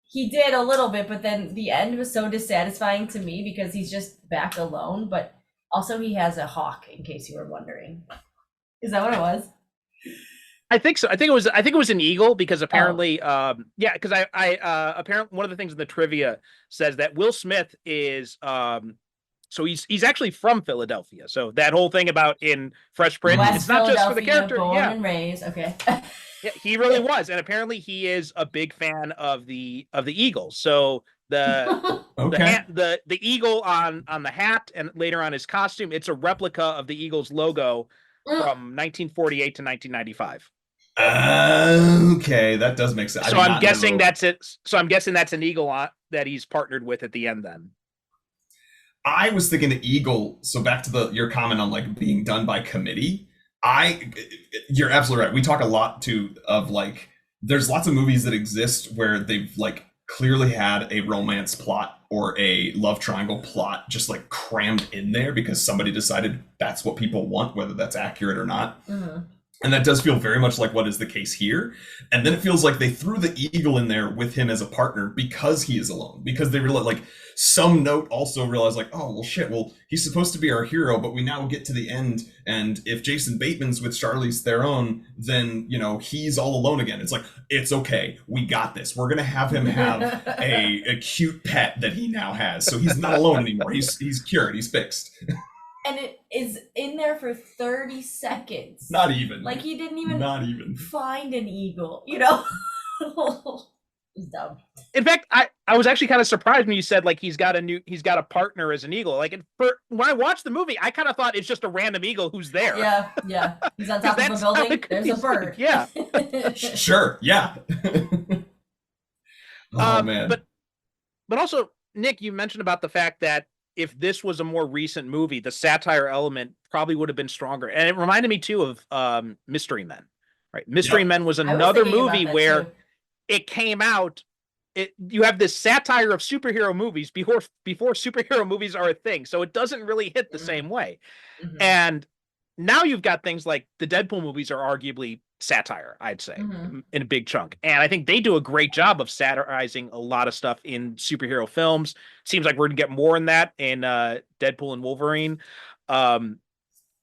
He did a little bit, but then the end was so dissatisfying to me because he's just back alone, but also he has a hawk, in case you were wondering. Is that what it was? I think so. I think it was an eagle because apparently, because I apparently one of the things in the trivia says that Will Smith is, so he's actually from Philadelphia. So that whole thing about in Fresh Prince, West it's not just for the character. Born and raised. Okay. Yeah, he really was, and apparently he is a big fan of the Eagles. So the the eagle on the hat and later on his costume, it's a replica of the Eagles logo from 1948 to 1995. Okay, that does make sense. So I'm guessing that's it. So I'm guessing that's an eagle that he's partnered with at the end. Then I was thinking the eagle. So back to your comment on like being done by committee. You're absolutely right. We talk a lot too of like, there's lots of movies that exist where they've like clearly had a romance plot or a love triangle plot just like crammed in there because somebody decided that's what people want, whether that's accurate or not. Mm-hmm. And that does feel very much like what is the case here. And then it feels like they threw the eagle in there with him as a partner because he is alone. Because they realized, like, some note also realized, like, oh, well, shit, well, he's supposed to be our hero, but we now get to the end. And if Jason Bateman's with Charlize Theron, then, you know, he's all alone again. It's like, it's okay. We got this. We're going to have him have a cute pet that he now has. So he's not alone anymore. He's cured. He's fixed. And it is in there for 30 seconds. Not even. Like he didn't even find an eagle, you know? It's dumb. In fact, I was actually kind of surprised when you said like he's got a partner as an eagle. Like when I watched the movie, I kind of thought it's just a random eagle who's there. Yeah. He's on top of a building. There's a bird. Yeah. Sure. Yeah. Man. But also, Nick, you mentioned about the fact that if this was a more recent movie, the satire element probably would have been stronger. And it reminded me too of Mystery Men. Right? Mystery Men was another movie where it came out. You have this satire of superhero movies before superhero movies are a thing, so it doesn't really hit the same way. And now you've got things like the Deadpool movies are arguably satire, I'd say, in a big chunk, and I think they do a great job of satirizing a lot of stuff in superhero films. Seems like we're gonna get more in that in Deadpool and Wolverine.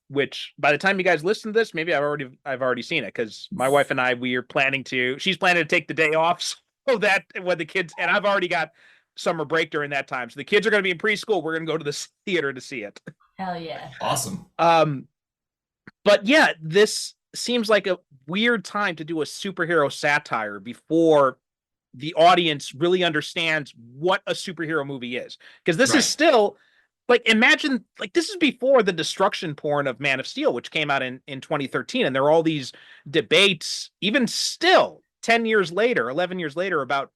Which by the time you guys listen to this, maybe I've already seen it, because my wife and I, she's planning to take the day off so that when the kids, and I've already got summer break during that time. So the kids are going to be in preschool. We're going to go to the theater to see it. Hell yeah. Awesome. But yeah, this seems like a weird time to do a superhero satire before the audience really understands what a superhero movie is. Because this is still, like, imagine, like, this is before the destruction porn of Man of Steel, which came out in 2013. And there are all these debates, even still 10 years later, 11 years later, about,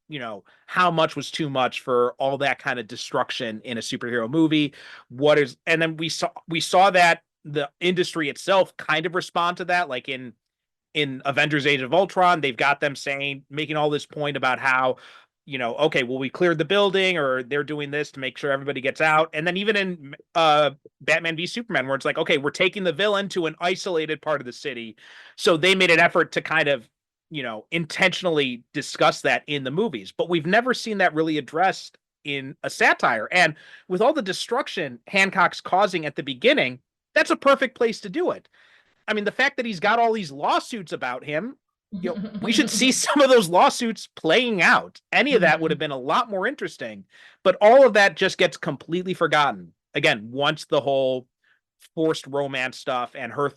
how much was too much for all that kind of destruction in a superhero movie. And then we saw that the industry itself kind of respond to that, like in Avengers Age of Ultron, they've got them making all this point about how, okay, well, we cleared the building, or they're doing this to make sure everybody gets out. And then even in Batman v Superman, where it's like, okay, we're taking the villain to an isolated part of the city. So they made an effort to kind of, intentionally discuss that in the movies. But we've never seen that really addressed in a satire. And with all the destruction Hancock's causing at the beginning, that's a perfect place to do it. I mean, the fact that he's got all these lawsuits about him, we should see some of those lawsuits playing out. Any of that would have been a lot more interesting, but all of that just gets completely forgotten. Again, once the whole forced romance stuff and her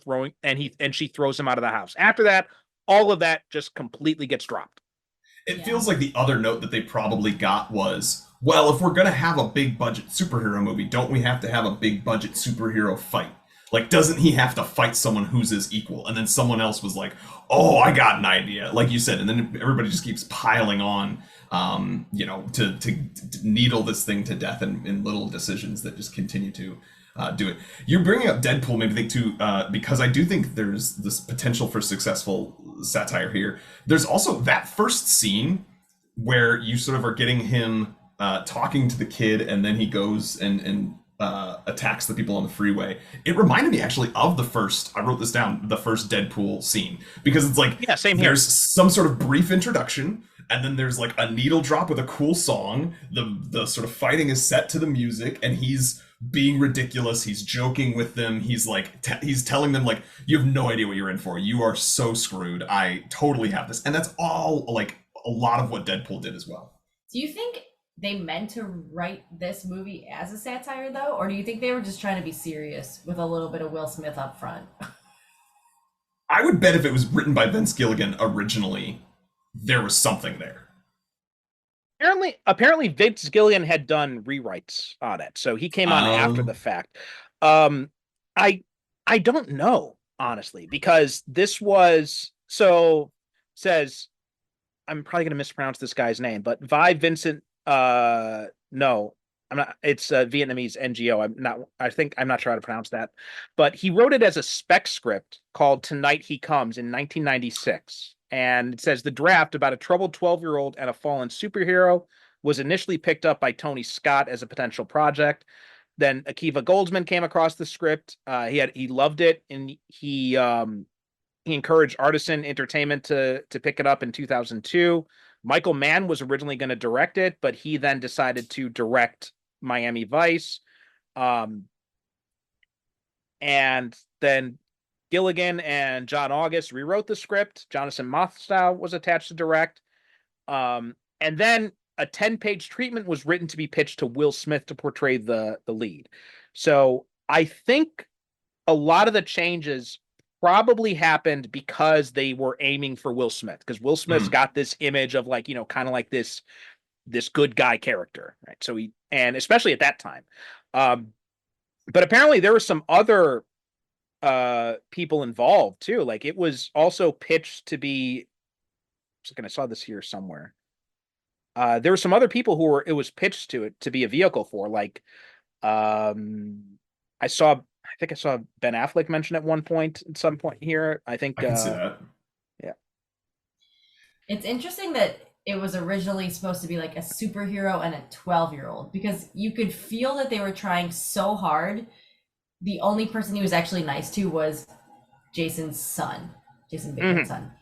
she throws him out of the house. After that, all of that just completely gets dropped. It feels like the other note that they probably got was, well, if we're going to have a big budget superhero movie, don't we have to have a big budget superhero fight? Like, doesn't he have to fight someone who's his equal? And then someone else was like, oh, I got an idea, like you said. And then everybody just keeps piling on, to needle this thing to death in little decisions that just continue to do it. You're bringing up Deadpool, maybe think too, because I do think there's this potential for successful satire here. There's also that first scene where you sort of are getting him talking to the kid, and then he goes and attacks the people on the freeway. It reminded me actually of I wrote this down, the first Deadpool scene, because it's like, yeah, same here. There's some sort of brief introduction, and then there's like a needle drop with a cool song. The sort of fighting is set to the music, and he's being ridiculous. He's joking with them. He's like, he's telling them like, you have no idea what you're in for. You are so screwed. I totally have this. And that's all like a lot of what Deadpool did as well. Do you think they meant to write this movie as a satire though? Or do you think they were just trying to be serious with a little bit of Will Smith up front? I would bet if it was written by Vince Gilligan originally, there was something there. Apparently Vince Gilligan had done rewrites on it, so he came on after the fact. I don't know, honestly, because this was says, I'm probably gonna mispronounce this guy's name, but Vi Vincent, no, I'm not, it's Vietnamese NGO. I'm not sure how to pronounce that, but he wrote it as a spec script called Tonight He Comes in 1996. And it says the draft about a troubled 12-year-old and a fallen superhero was initially picked up by Tony Scott as a potential project. Then Akiva Goldsman came across the script. He loved it, and he encouraged Artisan Entertainment to pick it up in 2002. Michael Mann was originally going to direct it, but he then decided to direct Miami Vice. And then Gilligan and John August rewrote the script. Jonathan Mostow was attached to direct. And then a 10-page treatment was written to be pitched to Will Smith to portray the lead. So I think a lot of the changes probably happened because they were aiming for Will Smith, because Will Smith's got this image of like, kind of like this good guy character, right? So and especially at that time. But apparently there were some other people involved too. Like it was also pitched to be, I saw this here somewhere. There were some other people who it was pitched to be a vehicle for, like I think I saw Ben Affleck mention at one point, at some point here. I think I can see that. Yeah. It's interesting that it was originally supposed to be like a superhero and a 12-year-old, because you could feel that they were trying so hard. The only person he was actually nice to was Jason Bateman's son.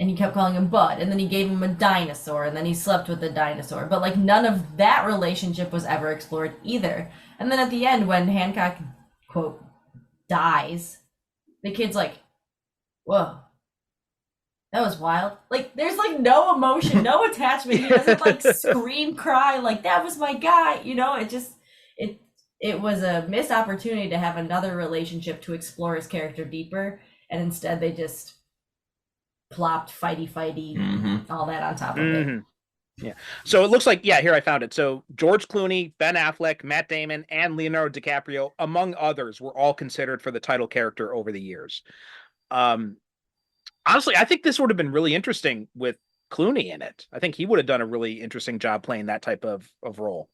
And he kept calling him Bud, and then he gave him a dinosaur, and then he slept with the dinosaur. But like none of that relationship was ever explored either. And then at the end, when Hancock, quote, dies, the kid's like, whoa, that was wild. Like there's like no emotion, no attachment. He doesn't like scream, cry, like that was my guy. It was a missed opportunity to have another relationship to explore his character deeper, and instead they just plopped fighty, all that on top of it. Yeah. So it looks like, here I found it. So George Clooney, Ben Affleck, Matt Damon, and Leonardo DiCaprio, among others, were all considered for the title character over the years. Honestly, I think this would have been really interesting with Clooney in it. I think he would have done a really interesting job playing that type of role.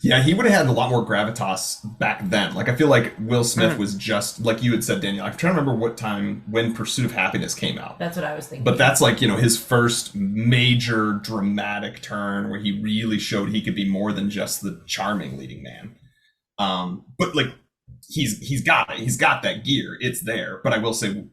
Yeah, he would have had a lot more gravitas back then. Like, I feel like Will Smith was just, like you had said, Danielle, I'm trying to remember when Pursuit of Happiness came out. That's what I was thinking. But that's like, his first major dramatic turn where he really showed he could be more than just the charming leading man. But like, he's got it. He's got that gear. It's there. But I will say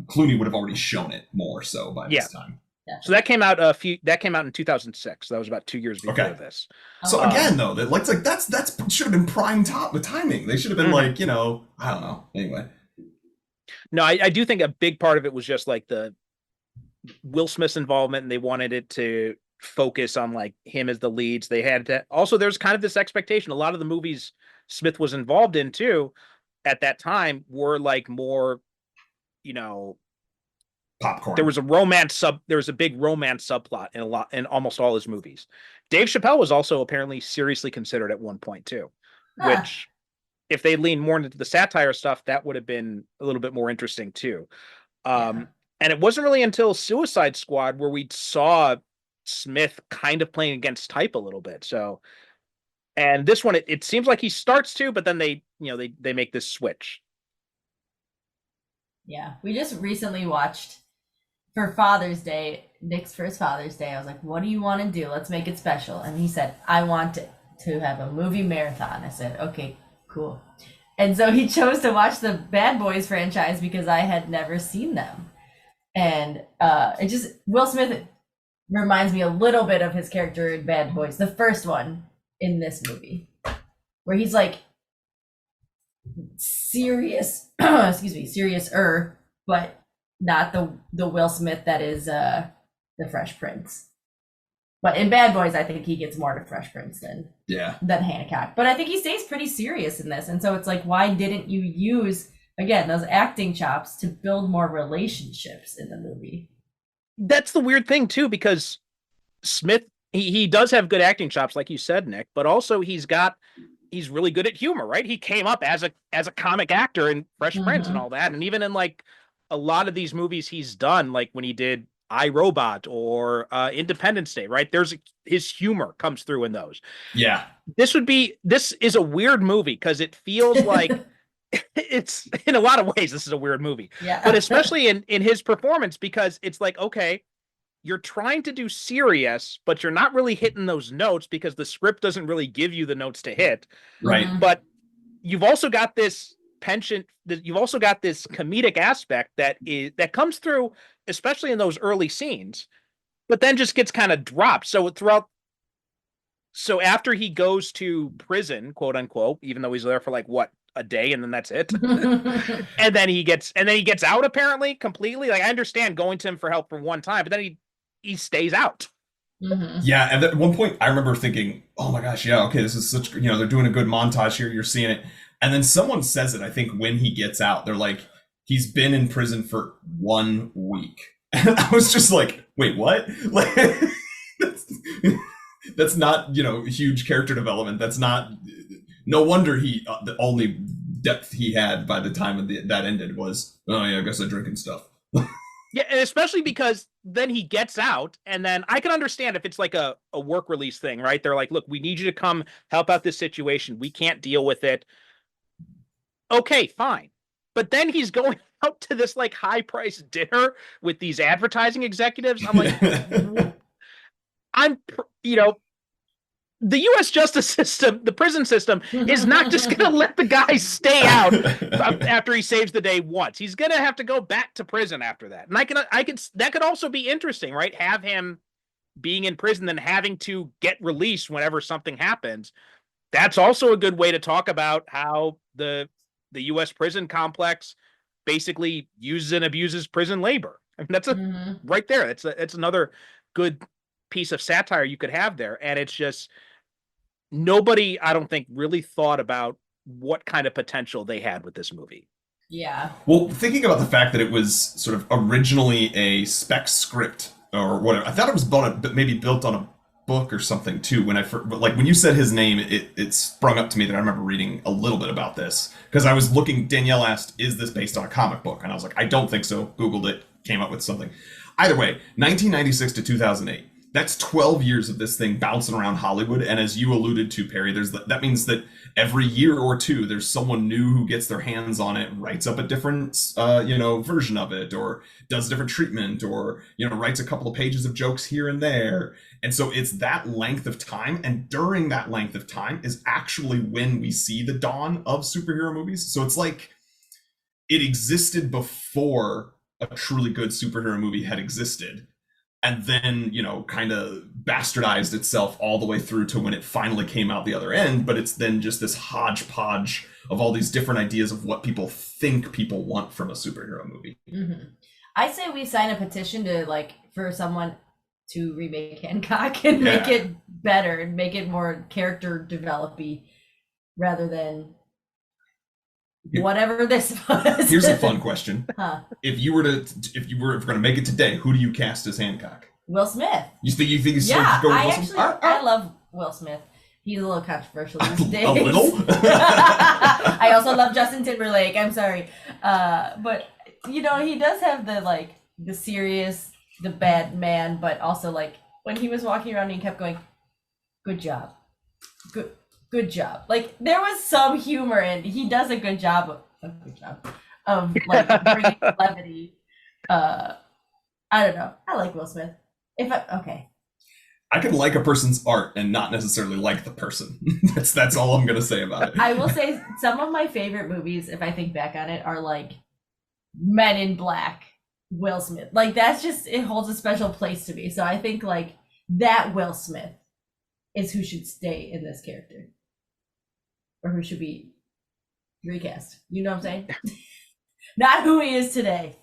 Clooney would have already shown it more so by this time. So that came out in 2006. So that was about 2 years before this. So again, though, that should have been prime timing. They should have been like, I don't know. Anyway. No, I do think a big part of it was just like the Will Smith's involvement, and they wanted it to focus on like him as the leads. They had to also, there's kind of this expectation. A lot of the movies Smith was involved in too at that time were like more, popcorn. There was a big romance subplot in almost all his movies. Dave Chappelle was also apparently seriously considered at one point too, which if they leaned more into the satire stuff, that would have been a little bit more interesting too. And it wasn't really until Suicide Squad where we saw Smith kind of playing against type a little bit. So, and this one, it seems like he starts to, but then they make this switch. Yeah, we just recently watched for Father's Day, Nick's first Father's Day. I was like, what do you want to do? Let's make it special. And he said, I want to have a movie marathon. I said, okay, cool. And so he chose to watch the Bad Boys franchise because I had never seen them. And Will Smith reminds me a little bit of his character in Bad Boys, the first one in this movie, where he's like serious-er, but not the Will Smith that is the Fresh Prince. But in Bad Boys, I think he gets more to Fresh Prince than Hancock. But I think he stays pretty serious in this. And so it's like, why didn't you use, again, those acting chops to build more relationships in the movie? That's the weird thing too, because Smith, he does have good acting chops, like you said, Nick, but also he's really good at humor, right? He came up as a comic actor in Fresh Prince and all that. And even in like a lot of these movies he's done, like when he did I, Robot or Independence Day, right? His humor comes through in those. Yeah. This is a weird movie because it feels like it's, in a lot of ways, this is a weird movie. Yeah. But especially in his performance, because it's like, okay, you're trying to do serious, but you're not really hitting those notes because the script doesn't really give you the notes to hit. Right. But you've also got this penchant, you've also got this comedic aspect that comes through, especially in those early scenes, but then just gets kind of dropped. So after he goes to prison, quote unquote, even though he's there for like a day and then that's it. and then he gets out apparently completely. Like I understand going to him for help for one time, but then he stays out. Yeah, and at one point I remember thinking, oh my gosh, yeah, okay, this is such, they're doing a good montage here, you're seeing it. And then someone says it, I think, when he gets out, they're like, he's been in prison for 1 week. And I was just like, wait, what? Like, that's not, huge character development. That's not, no wonder the only depth he had by the time that ended was, oh yeah, I guess I drink and stuff. Yeah, and especially because then he gets out, and then I can understand if it's like a work release thing, right? They're like, look, we need you to come help out this situation. We can't deal with it. Okay, fine. But then he's going out to this like high price dinner with these advertising executives. I'm like, the U.S. justice system, the prison system, is not just going to let the guy stay out after he saves the day once. He's going to have to go back to prison after that. And that could also be interesting, right? Have him being in prison, then having to get released whenever something happens. That's also a good way to talk about how the U.S. prison complex basically uses and abuses prison labor. I mean, that's right there. It's another good piece of satire you could have there. And it's just, nobody, I don't think, really thought about what kind of potential they had with this movie. Yeah. Well, thinking about the fact that it was sort of originally a spec script or whatever, I thought it was maybe built on a book or something too. When you said his name, it sprung up to me that I remember reading a little bit about this because I was looking. Danielle asked, "Is this based on a comic book?" And I was like, "I don't think so." Googled it, came up with something. Either way, 1996 to 2008. That's 12 years of this thing bouncing around Hollywood. And as you alluded to, Perry, that means that every year or two, there's someone new who gets their hands on it, writes up a different, version of it, or does a different treatment, or, writes a couple of pages of jokes here and there. And so it's that length of time. And during that length of time is actually when we see the dawn of superhero movies. So it's like it existed before a truly good superhero movie had existed. And then, kind of bastardized itself all the way through to when it finally came out the other end. But it's then just this hodgepodge of all these different ideas of what people think people want from a superhero movie. Mm-hmm. I say we sign a petition to for someone to remake Hancock and make it better and make it more character developy rather than whatever this was. Here's a fun question. Huh. If you were going to make it today, who do you cast as Hancock? Will Smith. You think he's yeah, going Will Smith? I love Will Smith. He's a little controversial these days. A little? I also love Justin Timberlake. I'm sorry. But he does have the serious, the bad man, but also when he was walking around, he kept going, "Good job. Good job." There was some humor, and he does a good job of bringing levity. I don't know. I like Will Smith. I can like a person's art and not necessarily like the person. That's all I'm gonna say about it. I will say some of my favorite movies, if I think back on it, are Men in Black, Will Smith. That's just, it holds a special place to me. So I think that Will Smith is who should stay in this character. Or who should be recast. You know what I'm saying? Not who he is today.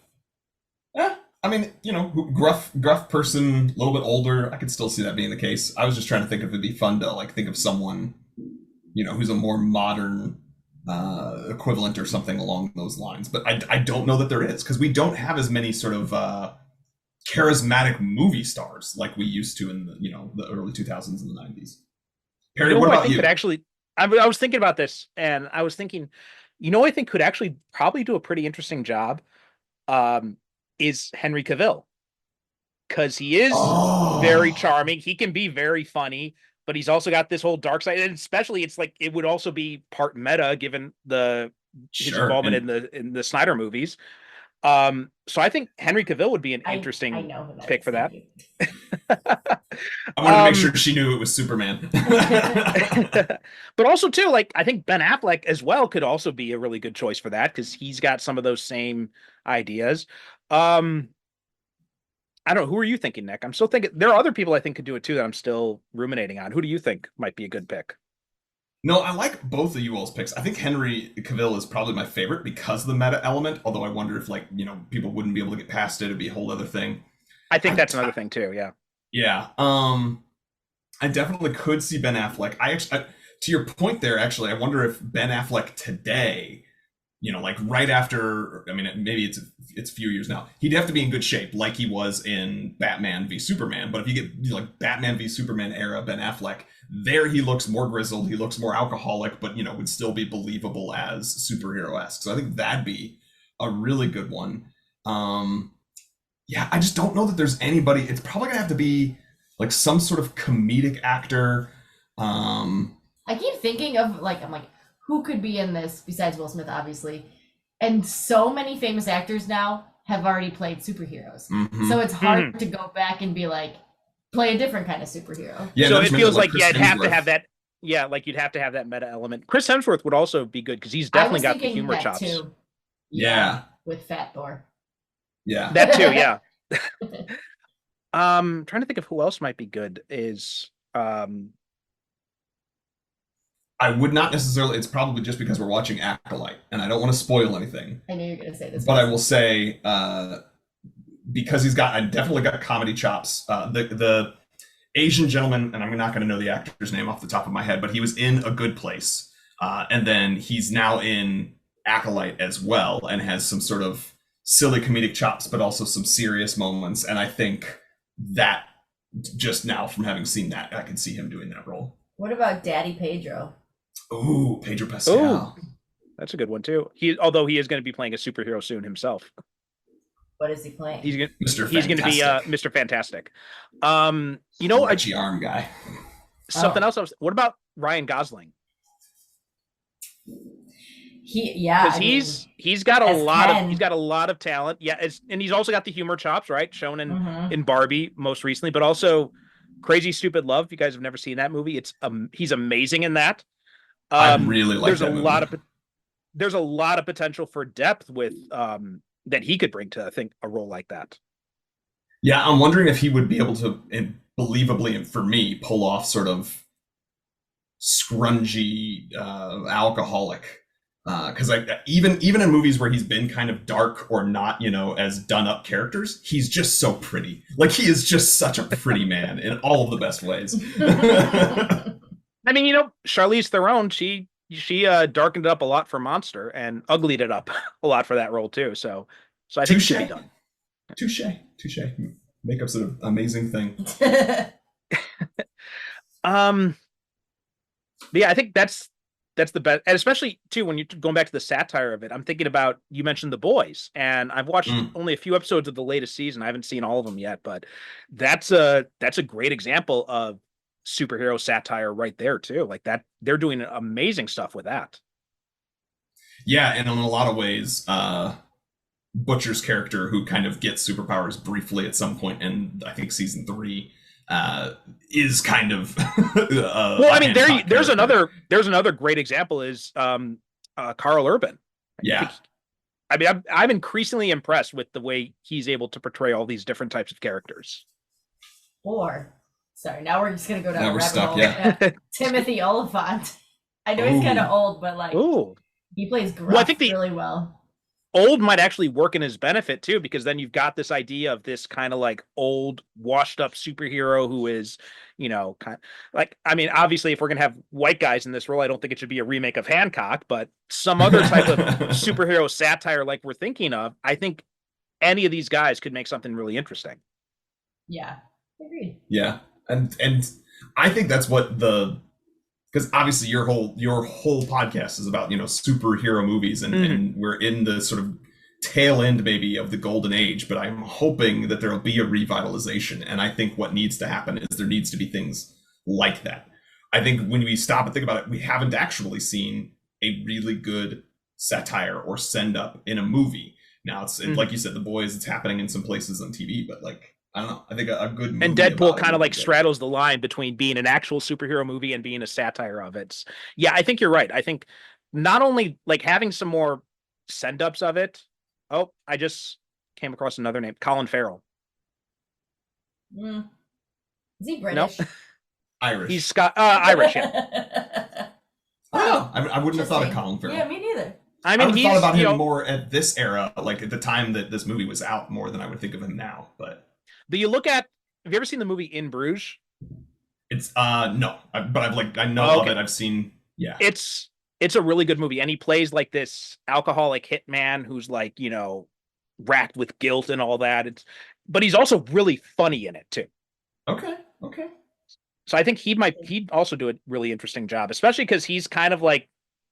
I mean, gruff person, a little bit older. I could still see that being the case. I was just trying to think if it'd be fun to think of someone, who's a more modern equivalent or something along those lines. But I don't know that there is, because we don't have as many sort of charismatic movie stars like we used to in the early 2000s and the 90s. Perry, what about you? I was thinking about this, and I was thinking, I think could actually probably do a pretty interesting job is Henry Cavill. Because he is very charming. He can be very funny, but he's also got this whole dark side. And especially, it's it would also be part meta given his involvement in the Snyder movies. So I think Henry Cavill would be an interesting pick for that. I wanted to make sure she knew it was Superman. But also too, I think Ben Affleck as well could also be a really good choice for that, because he's got some of those same ideas. I don't know. Who are you thinking, Nick? I'm still thinking there are other people I think could do it too that I'm still ruminating on. Who do you think might be a good pick? No, I like both of you all's picks. I think Henry Cavill is probably my favorite because of the meta element, although I wonder if people wouldn't be able to get past it. It'd be a whole other thing. I think that's another thing too. Yeah. Yeah. I definitely could see Ben Affleck. To your point there, actually, I wonder if Ben Affleck today like right after, I mean, maybe it's a few years now. He'd have to be in good shape, like he was in Batman v Superman. But if you get like Batman v Superman era Ben Affleck, there he looks more grizzled, he looks more alcoholic, but would still be believable as superhero-esque. So I think that'd be a really good one. Yeah, I just don't know that there's anybody. It's probably gonna have to be like some sort of comedic actor. I keep thinking of I'm like, who could be in this besides Will Smith, obviously? And so many famous actors now have already played superheroes. Mm-hmm. So it's hard to go back and be like, play a different kind of superhero. Yeah, so it feels like you'd have to have that. Yeah, like you'd have to have that meta element. Chris Hemsworth would also be good because he's definitely got the humor chops. Too. Yeah. With Fat Thor. Yeah. That too, yeah. Trying to think of who else might be good is I would not necessarily, it's probably just because we're watching Acolyte and I don't want to spoil anything. I knew you were going to say this. But I will say, because I definitely got comedy chops. The Asian gentleman, and I'm not going to know the actor's name off the top of my head, but he was in A Good Place. And then he's now in Acolyte as well and has some sort of silly comedic chops, but also some serious moments. And I think that just now from having seen that, I can see him doing that role. What about Daddy Pedro? Ooh, Pedro Pascal. Ooh, that's a good one too. Although he is going to be playing a superhero soon himself. What is he playing? He's going to be Mr. Fantastic. Reggie arm guy. Something else. What about Ryan Gosling? Because he's got a lot of talent. Yeah, and he's also got the humor chops, right? Shown in Barbie most recently, but also Crazy Stupid Love. If you guys have never seen that movie, he's amazing in that. I really like that movie. There's a lot of potential for depth with that he could bring to, I think, a role like that. Yeah, I'm wondering if he would be able to, believably, and for me, pull off sort of scrungy alcoholic. Because even in movies where he's been kind of dark or not, as done up characters, he's just so pretty. Like he is just such a pretty man in all of the best ways. I mean, Charlize Theron, she darkened it up a lot for Monster and uglied it up a lot for that role too. So I think it should be done. Touche. Makeup's an amazing thing. Yeah, I think that's the best, and especially too when you're going back to the satire of it. I'm thinking about, you mentioned The Boys, and I've watched only a few episodes of the latest season. I haven't seen all of them yet, but that's a great example of superhero satire right there too. Like that, they're doing amazing stuff with that. Yeah, and in a lot of ways, Butcher's character, who kind of gets superpowers briefly at some point in I think season 3, is kind of well, I mean, there's another great example is Carl Urban. Yeah, I mean, I'm increasingly impressed with the way he's able to portray all these different types of characters. Sorry, now we're just gonna go down a rabbit stuck, hole. yeah. Timothy Olyphant. I know he's kind of old, but he plays gruff really well. Old might actually work in his benefit too, because then you've got this idea of this kind of like old, washed up superhero who is, I mean, obviously, if we're gonna have white guys in this role, I don't think it should be a remake of Hancock, but some other type of superhero satire like we're thinking of. I think any of these guys could make something really interesting. Yeah, agreed. Yeah, and I think that's what because obviously your whole podcast is about superhero movies, and we're in the sort of tail end maybe of the golden age, but I'm hoping that there'll be a revitalization. And I think what needs to happen is there needs to be things like that. I think when we stop and think about it, we haven't actually seen a really good satire or send up in a movie. Now it's like you said, The Boys, it's happening in some places on TV, but I don't know. I think a good movie. And Deadpool kind of straddles the line between being an actual superhero movie and being a satire of it. Yeah, I think you're right. I think not only having some more send-ups of it. Oh, I just came across another name. Colin Farrell. Is he British? No. Irish. He's Irish, yeah. Oh, I wouldn't have thought of Colin Farrell. Yeah, me neither. I would have thought about him more at this era, like at the time that this movie was out, more than I would think of him now. But do you look at? Have you ever seen the movie In Bruges? It's no, but I know of it. I've seen. Yeah, it's it's a really good movie, and he plays like this alcoholic hitman who's like, you know, racked with guilt and all that. But he's also really funny in it too. Okay. So I think he'd also do a really interesting job, especially because he's kind of like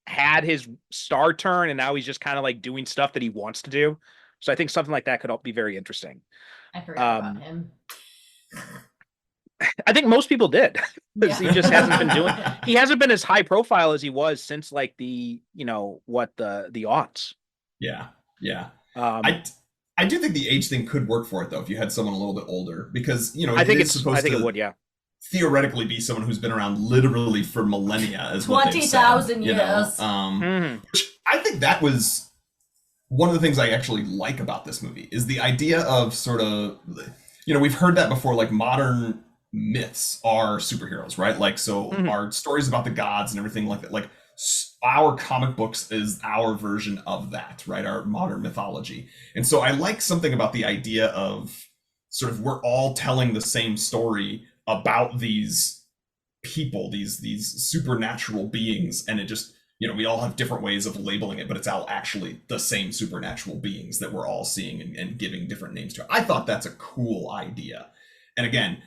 had his star turn and now he's just kind of like doing stuff that he wants to do. So I think something like that could be very interesting. I forgot about him. I think most people did, because he just hasn't been doing. He hasn't been as high profile as he was since like the aughts. Yeah. I do think the age thing could work for it though, if you had someone a little bit older, because I think it would, yeah. Theoretically, be someone who's been around literally for millennia, as 20,000 years. Which I think that was one of the things I actually like about this movie is the idea of sort of, we've heard that before, like modern myths are superheroes, right? Like, so our stories about the gods and everything like that, like our comic books is our version of that, right? Our modern mythology. And so I like something about the idea of sort of we're all telling the same story about these people, these supernatural beings, and it just, we all have different ways of labeling it, but it's all actually the same supernatural beings that we're all seeing and giving different names to. I thought that's a cool idea. And again,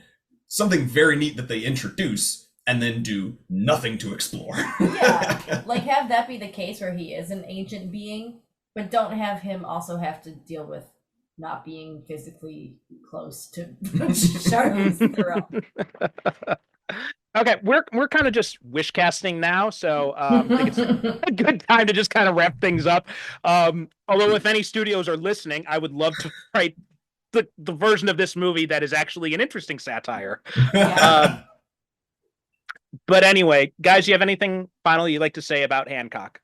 something very neat that they introduce and then do nothing to explore. Yeah, like have that be the case where he is an ancient being, but don't have him also have to deal with not being physically close to Charlize Theron. Okay, we're kind of just wish casting now, so I think it's a good time to just kind of wrap things up. Although if any studios are listening, I would love to write the version of this movie that is actually an interesting satire. Yeah. But anyway, guys, you have anything final you'd like to say about Hancock?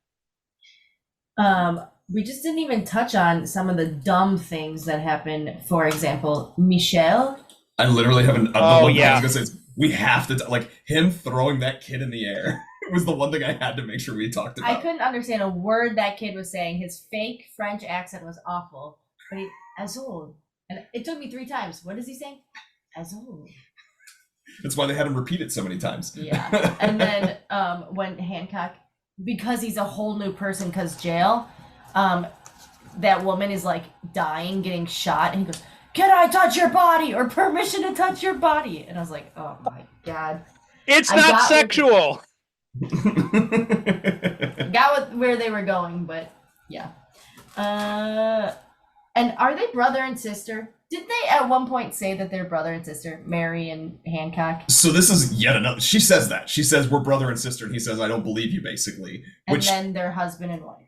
We just didn't even touch on some of the dumb things that happen. For example, Michelle. I literally haven't. I was gonna say is we have to like him throwing that kid in the air. It was the one thing I had to make sure we talked about. I couldn't understand a word that kid was saying. His fake French accent was awful. But Azul, and it took me 3 times. What is he saying? Azul. That's why they had him repeat it so many times. Yeah, and then when Hancock, because he's a whole new person, because jail. That woman is like dying, getting shot, and he goes, "Can I touch your body?" or "Permission to touch your body?" And I was like, "Oh my god, it's not sexual." Got where they were going, but yeah. And are they brother and sister? Did they at one point say that they're brother and sister, Mary and Hancock? So this is yet another. She says that. She says we're brother and sister, and he says I don't believe you, basically. And then they're husband and wife.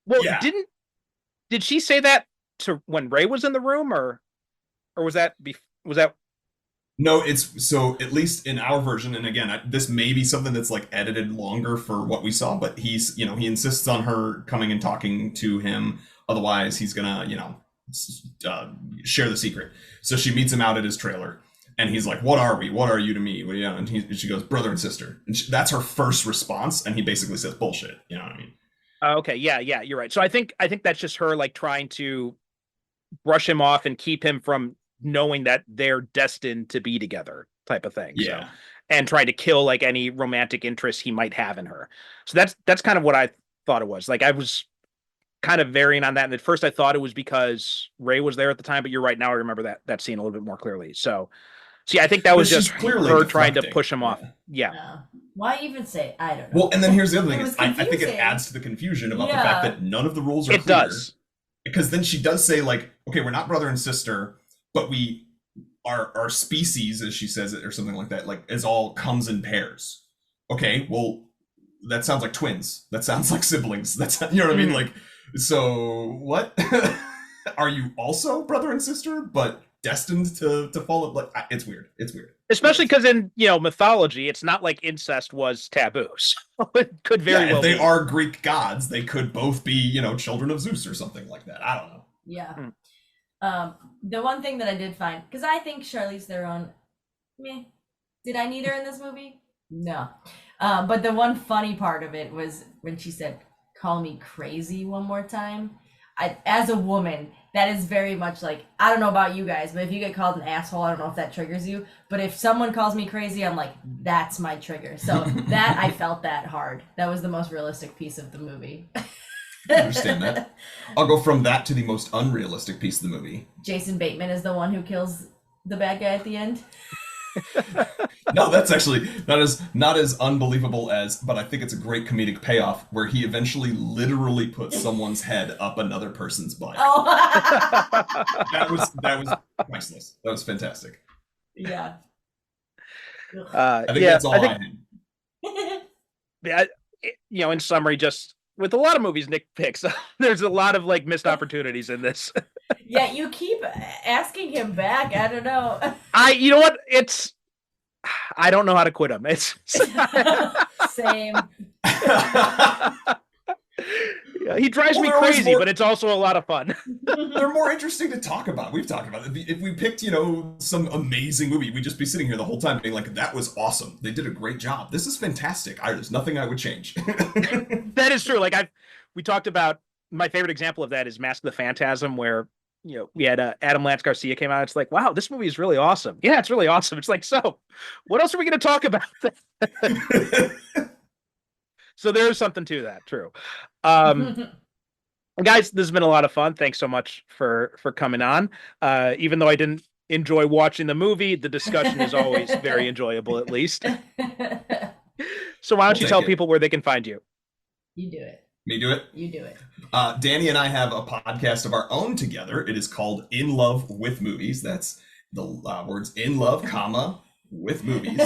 Well, did she say that to when Ray was in the room, or was that No, it's so at least in our version, and again, this may be something that's like edited longer for what we saw, but he's, he insists on her coming and talking to him. Otherwise, he's gonna, share the secret. So she meets him out at his trailer, and he's like, "What are we? What are you to me?" And she goes, "Brother and sister." And that's her first response, and he basically says, "Bullshit." You know what I mean? Okay, yeah, you're right. So I think that's just her like trying to brush him off and keep him from knowing that they're destined to be together, type of thing. Yeah. So, and trying to kill like any romantic interest he might have in her. So that's kind of what I thought it was. Like I was kind of varying on that, and at first I thought it was because Ray was there at the time, but you're right. Now I remember that scene a little bit more clearly. So see, I think that was just her trying to push him off. Yeah. Why even say I don't know? Well, and then here's the other thing: is I think it adds to the confusion about the fact that none of the rules are clear. It does, because then she does say like, "Okay, we're not brother and sister, but we our species," as she says it, or something like that. Like, is all comes in pairs. Okay, well, that sounds like twins. That sounds like siblings. That's what I mean. Like, so what? Are you also brother and sister, but destined to fall? Like, it's weird. It's weird. Especially because in mythology, it's not like incest was taboo. So it could very well. If they be. are Greek gods, they could both be children of Zeus or something like that. I don't know. Yeah. The one thing that I did find, because I think Charlize Theron, did I need her in this movie? No. But the one funny part of it was when she said, "Call me crazy one more time." As a woman, that is very much like, I don't know about you guys, but if you get called an asshole, I don't know if that triggers you. But if someone calls me crazy, I'm like, that's my trigger. So that I felt that hard. That was the most realistic piece of the movie. I understand that. I'll go from that to the most unrealistic piece of the movie. Jason Bateman is the one who kills the bad guy at the end. No, that's actually not as unbelievable as, but I think it's a great comedic payoff where he eventually literally puts someone's head up another person's butt. Oh. That was priceless. That was fantastic. Yeah. I think that's all I had. Yeah, in summary, just with a lot of movies Nick picks, there's a lot of like missed opportunities in this. Yeah, you keep asking him back. I don't know. You know what? I don't know how to quit him. It's same. Yeah, he drives me crazy, but it's also a lot of fun. They're more interesting to talk about. We've talked about it. If we picked, some amazing movie, we'd just be sitting here the whole time being like, that was awesome. They did a great job. This is fantastic. There's nothing I would change. That is true. Like we talked about, my favorite example of that is Mask of the Phantasm, where we had Adam Lance Garcia came out. It's like, wow, this movie is really awesome. Yeah, it's really awesome. It's like, so what else are we going to talk about? So there's something to that. True. Guys, this has been a lot of fun. Thanks so much for coming on. Even though I didn't enjoy watching the movie, the discussion is always very enjoyable, at least. So why don't you tell people where they can find you? You do it. Me do it? You do it. Danny and I have a podcast of our own together. It is called In Love with Movies. That's the words in love, comma, with movies.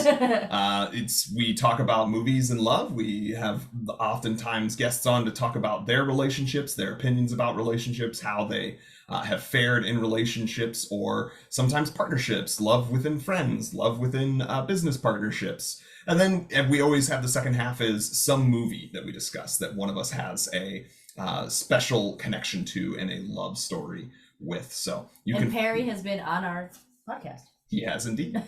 We talk about movies and love. We have oftentimes guests on to talk about their relationships, their opinions about relationships, how they have fared in relationships, or sometimes partnerships, love within friends, love within business partnerships. And then we always have the second half is some movie that we discuss that one of us has a special connection to and a love story with. So Perry has been on our podcast. He has indeed.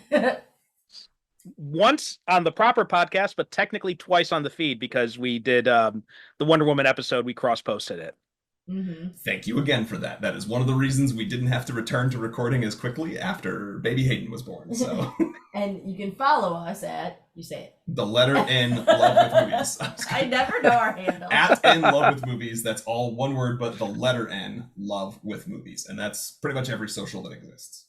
Once on the proper podcast, but technically twice on the feed because we did the Wonder Woman episode. We cross-posted it. Mm-hmm. Thank you again for that. That is one of the reasons we didn't have to return to recording as quickly after baby Hayden was born. So, and you can follow us at, you say it, the letter N, Love with Movies. I never know our handle. At N, Love with Movies. That's all one word, but the letter N, Love with Movies, and that's pretty much every social that exists.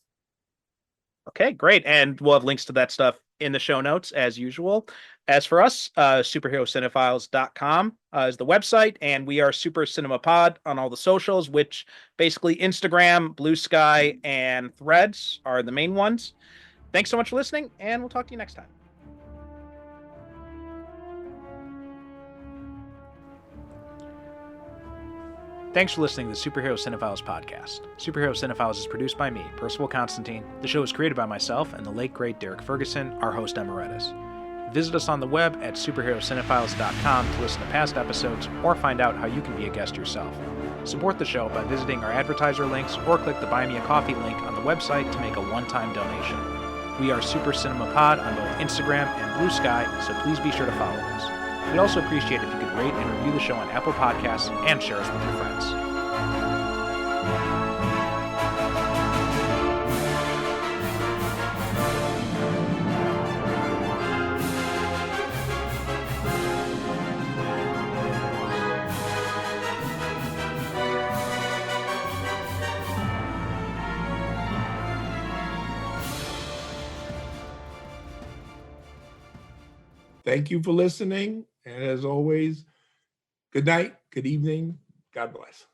Okay, great, and we'll have links to that stuff in the show notes as usual. As for us, superherocinephiles.com is the website, and we are Super Cinema Pod on all the socials, which basically Instagram, Blue Sky, and Threads are the main ones. Thanks so much for listening, and we'll talk to you next time. Thanks for listening to the Superhero Cinephiles podcast. Superhero Cinephiles is produced by me, Percival Constantine. The show is created by myself and the late great Derek Ferguson, our host emeritus. Visit us on the web at superherocinephiles.com to listen to past episodes or find out how you can be a guest yourself. Support the show by visiting our advertiser links or click the Buy Me a Coffee link on the website to make a one-time donation. We are Super Cinema Pod on both Instagram and Blue Sky, so please be sure to follow us. We'd also appreciate if you could rate and review the show on Apple Podcasts and share us with your friends. Thank you for listening. And as always, good night, good evening. God bless.